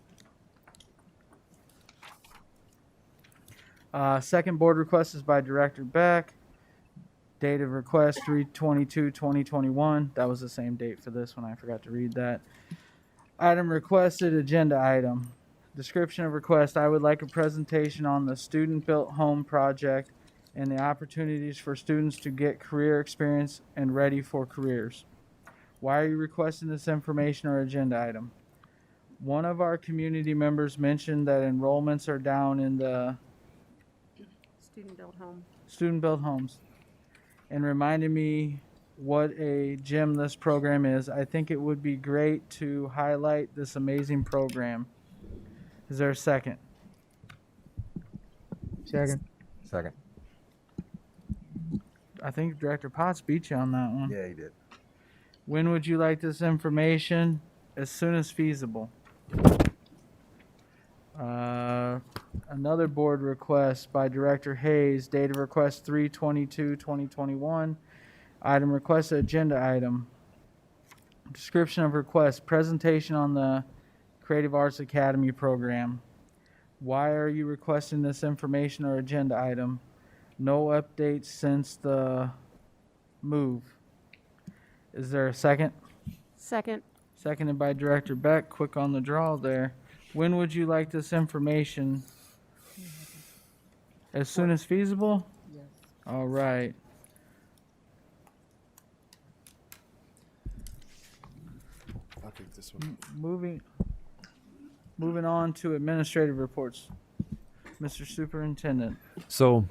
[SPEAKER 1] Second board request is by Director Beck. Date of request 3/22/2021. That was the same date for this one. I forgot to read that. Item requested, agenda item. Description of request. I would like a presentation on the student-built home project and the opportunities for students to get career experience and ready for careers. Why are you requesting this information or agenda item? One of our community members mentioned that enrollments are down in the
[SPEAKER 3] Student-built home.
[SPEAKER 1] student-built homes and reminded me what a gem this program is. I think it would be great to highlight this amazing program. Is there a second?
[SPEAKER 17] Second.
[SPEAKER 6] Second.
[SPEAKER 1] I think Director Potts beat you on that one.
[SPEAKER 6] Yeah, he did.
[SPEAKER 1] When would you like this information? As soon as feasible. Another board request by Director Hayes, date of request 3/22/2021. Item requested, agenda item. Description of request, presentation on the Creative Arts Academy program. Why are you requesting this information or agenda item? No updates since the move. Is there a second?
[SPEAKER 3] Second.
[SPEAKER 1] Seconded by Director Beck. Quick on the draw there. When would you like this information? As soon as feasible?
[SPEAKER 2] Yes.
[SPEAKER 1] All right.
[SPEAKER 18] I'll take this one.
[SPEAKER 1] Moving on to administrative reports. Mr. Superintendent.
[SPEAKER 4] So,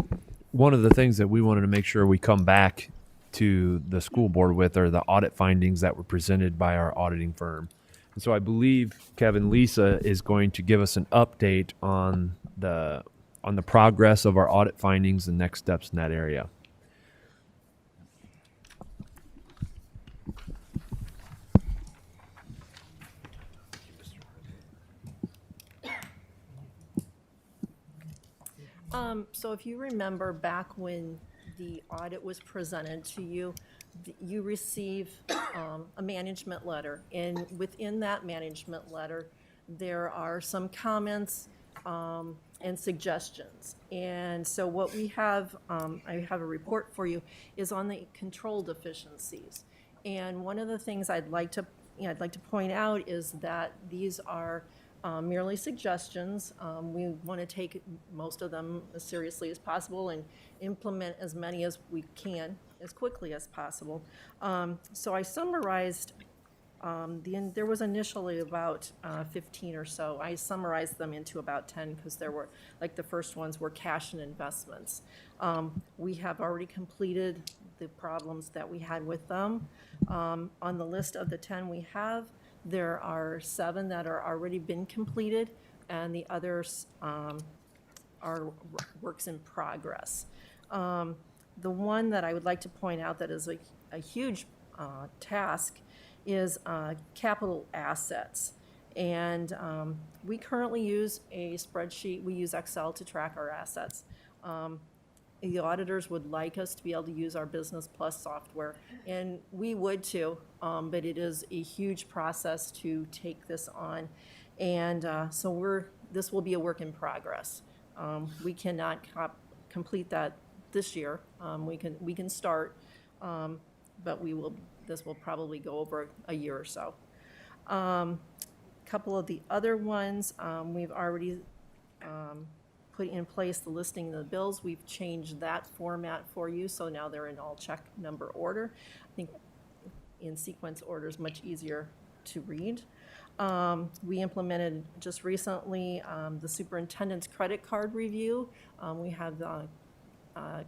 [SPEAKER 4] one of the things that we wanted to make sure we come back to the school board with are the audit findings that were presented by our auditing firm. And so I believe Kevin Lisa is going to give us an update on the progress of our audit findings and next steps in that area.
[SPEAKER 19] So if you remember back when the audit was presented to you, you receive a management letter. And within that management letter, there are some comments and suggestions. And so what we have, I have a report for you, is on the control deficiencies. And one of the things I'd like to point out is that these are merely suggestions. We want to take most of them as seriously as possible and implement as many as we can as quickly as possible. So I summarized, there was initially about 15 or so. I summarized them into about 10 because there were, like the first ones were cash and investments. We have already completed the problems that we had with them. On the list of the 10 we have, there are 7 that are already been completed, and the others are works in progress. The one that I would like to point out that is a huge task is capital assets. And we currently use a spreadsheet. We use Excel to track our assets. The auditors would like us to be able to use our Business Plus software, and we would too, but it is a huge process to take this on. And so this will be a work in progress. We cannot complete that this year. We can start, but this will probably go over a year or so. Couple of the other ones, we've already put in place the listing of the bills. We've changed that format for you, so now they're in all check number order. I think in sequence order is much easier to read. We implemented just recently the superintendent's credit card review. We have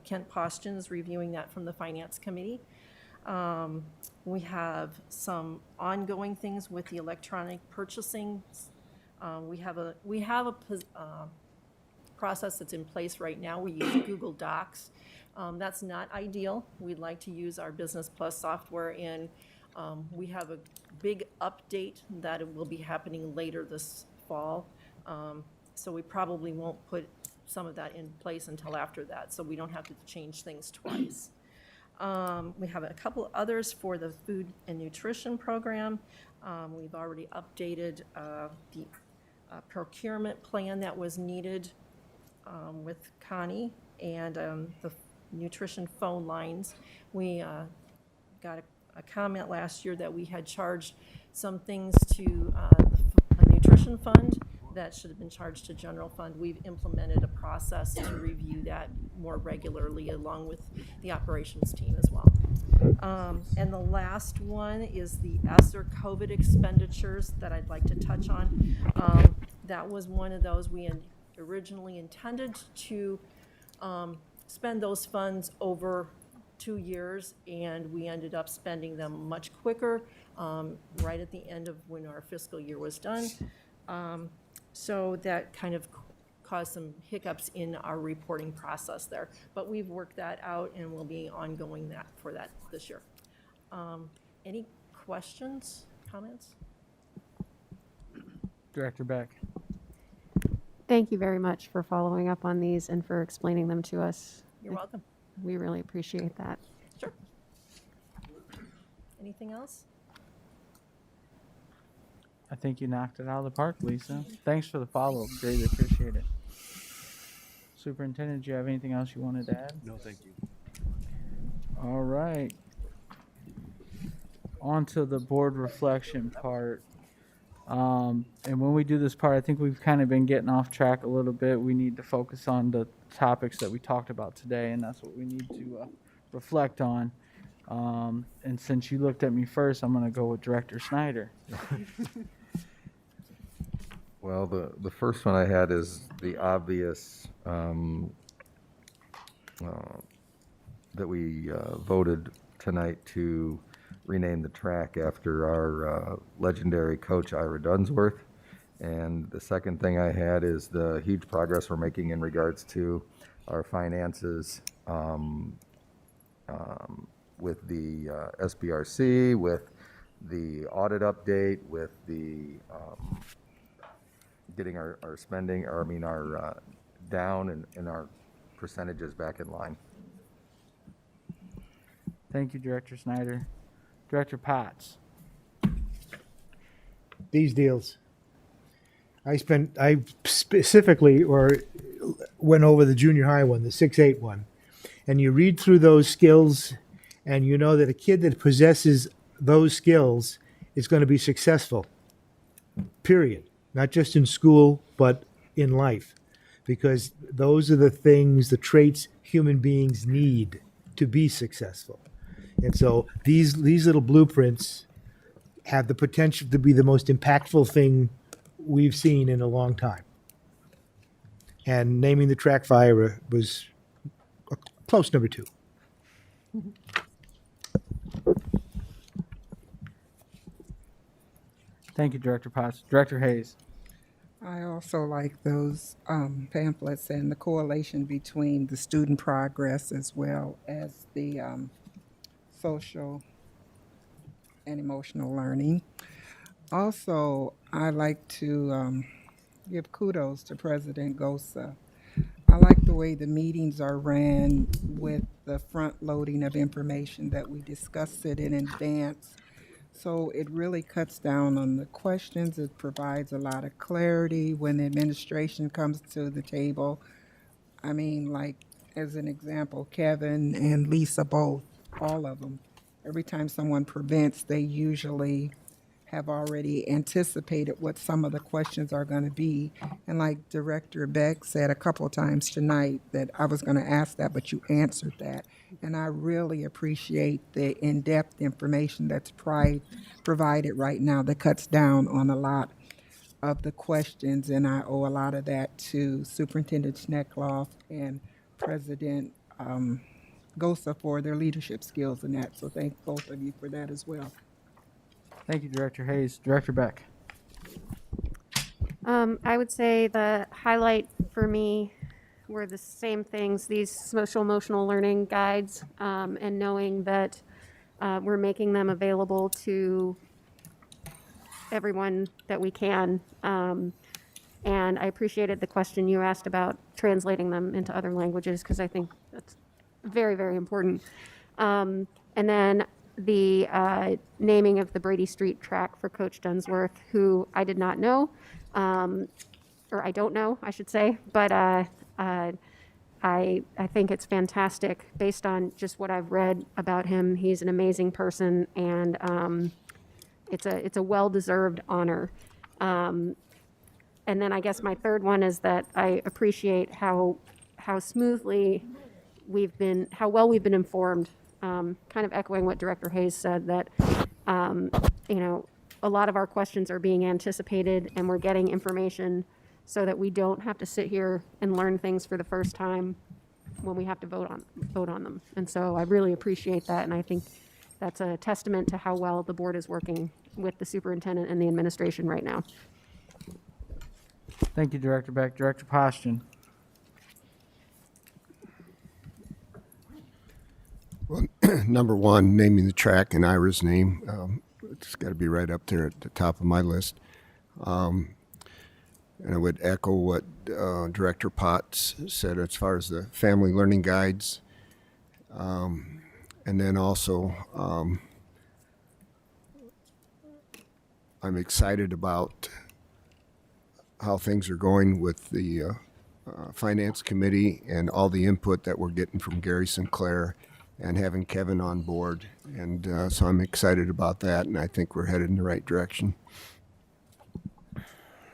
[SPEAKER 19] Kent Postions reviewing that from the Finance Committee. We have some ongoing things with the electronic purchasing. We have a process that's in place right now. We use Google Docs. That's not ideal. We'd like to use our Business Plus software, and we have a big update that will be happening later this fall. So we probably won't put some of that in place until after that, so we don't have to change things twice. We have a couple others for the food and nutrition program. We've already updated the procurement plan that was needed with Connie, and the nutrition phone lines. We got a comment last year that we had charged some things to a nutrition fund that should have been charged to general fund. We've implemented a process to review that more regularly along with the operations team as well. And the last one is the ESSER COVID expenditures that I'd like to touch on. That was one of those we had originally intended to spend those funds over 2 years, and we ended up spending them much quicker, right at the end of when our fiscal year was done. So that kind of caused some hiccups in our reporting process there. But we've worked that out, and we'll be ongoing for that this year. Any questions, comments?
[SPEAKER 1] Director Beck.
[SPEAKER 3] Thank you very much for following up on these and for explaining them to us.
[SPEAKER 19] You're welcome.
[SPEAKER 3] We really appreciate that.
[SPEAKER 19] Sure. Anything else?
[SPEAKER 1] I think you knocked it out of the park, Lisa. Thanks for the follow-up. Greatly appreciate it. Superintendent, do you have anything else you wanted to add?
[SPEAKER 4] No, thank you.
[SPEAKER 1] All right. On to the board reflection part. And when we do this part, I think we've kind of been getting off track a little bit. We need to focus on the topics that we talked about today, and that's what we need to reflect on. And since you looked at me first, I'm going to go with Director Snyder.
[SPEAKER 6] Well, the first one I had is the obvious that we voted tonight to rename the track after our legendary coach, Ira Dunsworth. And the second thing I had is the huge progress we're making in regards to our finances with the SBRC, with the audit update, with the getting our spending, or I mean our down and our percentages back in line.
[SPEAKER 1] Thank you, Director Snyder. Director Potts.
[SPEAKER 17] These deals. I specifically went over the junior high one, the 6-8 one, and you read through those skills and you know that a kid that possesses those skills is going to be successful, period. Not just in school, but in life, because those are the things, the traits human beings need to be successful. And so these little blueprints have the potential to be the most impactful thing we've seen in a long time. And naming the track fire was a close number 2.
[SPEAKER 1] Thank you, Director Potts. Director Hayes.
[SPEAKER 2] I also like those pamphlets and the correlation between the student progress as well as the social and emotional learning. Also, I like to give kudos to President Gosa. I like the way the meetings are ran with the front loading of information that we discuss it in advance. So it really cuts down on the questions. It provides a lot of clarity when the administration comes to the table. I mean, like, as an example, Kevin and Lisa both, all of them. Every time someone presents, they usually have already anticipated what some of the questions are going to be. And like Director Beck said a couple of times tonight, that I was going to ask that, but you answered that. And I really appreciate the in-depth information that's provided right now that cuts down on a lot of the questions. And I owe a lot of that to Superintendent Schneckloff and President Gosa for their leadership skills in that. So thank both of you for that as well.
[SPEAKER 1] Thank you, Director Hayes. Director Beck.
[SPEAKER 3] I would say the highlight for me were the same things, these social emotional learning guides, and knowing that we're making them available to everyone that we can. And I appreciated the question you asked about translating them into other languages, because I think that's very, very important. And then the naming of the Brady Street track for Coach Dunsworth, who I did not know, or I don't know, I should say, but I think it's fantastic based on just what I've read about him. He's an amazing person, and it's a well-deserved honor. And then I guess my third one is that I appreciate how smoothly how well we've been informed. Kind of echoing what Director Hayes said, that a lot of our questions are being anticipated, and we're getting information so that we don't have to sit here and learn things for the first time when we have to vote on them. And so I really appreciate that, and I think that's a testament to how well the board is working with the superintendent and the administration right now.
[SPEAKER 1] Thank you, Director Beck. Director Poston.
[SPEAKER 10] Well, number one, naming the track in Ira's name. It's got to be right up there at the top of my list. And I would echo what Director Potts said as far as the family learning guides. And then also, I'm excited about how things are going with the Finance Committee and all the input that we're getting from Gary Sinclair and having Kevin on board. And so I'm excited about that, and I think we're headed in the right direction.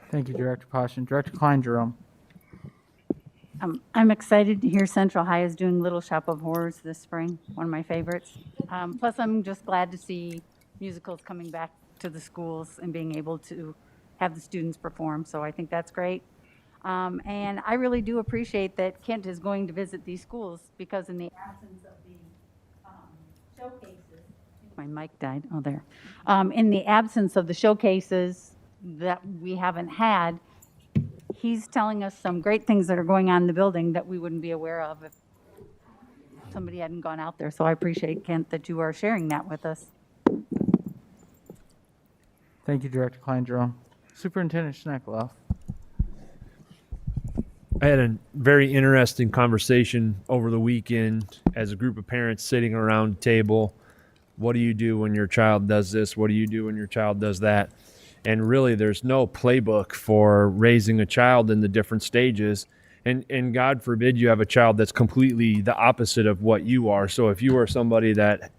[SPEAKER 1] Thank you, Director Poston. Director Klein Jerome.
[SPEAKER 11] I'm excited to hear Central High is doing Little Shop of Horrors this spring, one of my favorites. Plus, I'm just glad to see musicals coming back to the schools and being able to have the students perform, so I think that's great. And I really do appreciate that Kent is going to visit these schools, because in the absence of the showcases, my mic died, oh there. In the absence of the showcases that we haven't had, he's telling us some great things that are going on in the building that we wouldn't be aware of if somebody hadn't gone out there. So I appreciate, Kent, that you are sharing that with us.
[SPEAKER 1] Thank you, Director Klein Jerome. Superintendent Schneckloff.
[SPEAKER 4] I had a very interesting conversation over the weekend as a group of parents sitting around a table. What do you do when your child does this? What do you do when your child does that? And really, there's no playbook for raising a child in the different stages. And God forbid you have a child that's completely the opposite of what you are. So if you are somebody that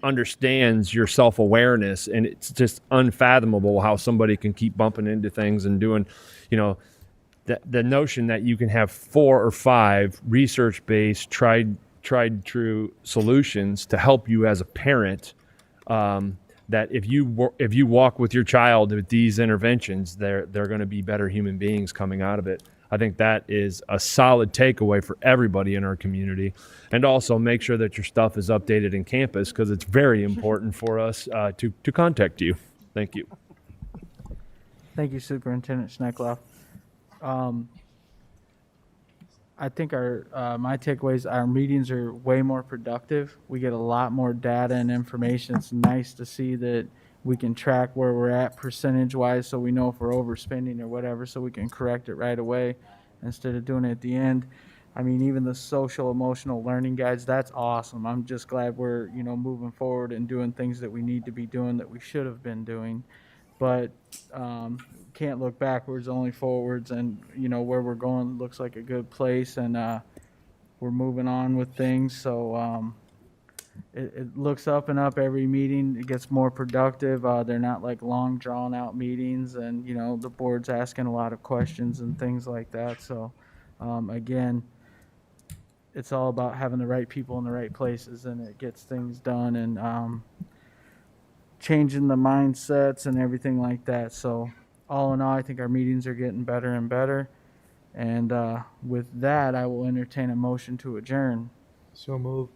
[SPEAKER 4] understands your self-awareness, and it's just unfathomable how somebody can keep bumping into things and doing, the notion that you can have 4 or 5 research-based, tried true solutions to help you as a parent, that if you walk with your child with these interventions, they're going to be better human beings coming out of it. I think that is a solid takeaway for everybody in our community. And also make sure that your stuff is updated in campus, because it's very important for us to contact you. Thank you.
[SPEAKER 1] Thank you, Superintendent Schneckloff. I think my takeaways, our meetings are way more productive. We get a lot more data and information. It's nice to see that we can track where we're at percentage-wise, so we know if we're overspending or whatever, so we can correct it right away instead of doing it at the end. I mean, even the social emotional learning guides, that's awesome. I'm just glad we're, moving forward and doing things that we need to be doing, that we should have been doing. But can't look backwards, only forwards, and where we're going looks like a good place, and we're moving on with things. So it looks up and up every meeting. It gets more productive. They're not like long drawn out meetings, and the board's asking a lot of questions and things like that. So again, it's all about having the right people in the right places, and it gets things done, and changing the mindsets and everything like that. So all in all, I think our meetings are getting better and better. And with that, I will entertain a motion to adjourn.
[SPEAKER 17] So move.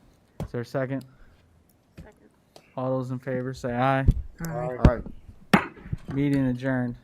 [SPEAKER 1] Is there a second? Second. All those in favor say aye.
[SPEAKER 2] Aye.
[SPEAKER 13] All right.
[SPEAKER 1] Meeting adjourned.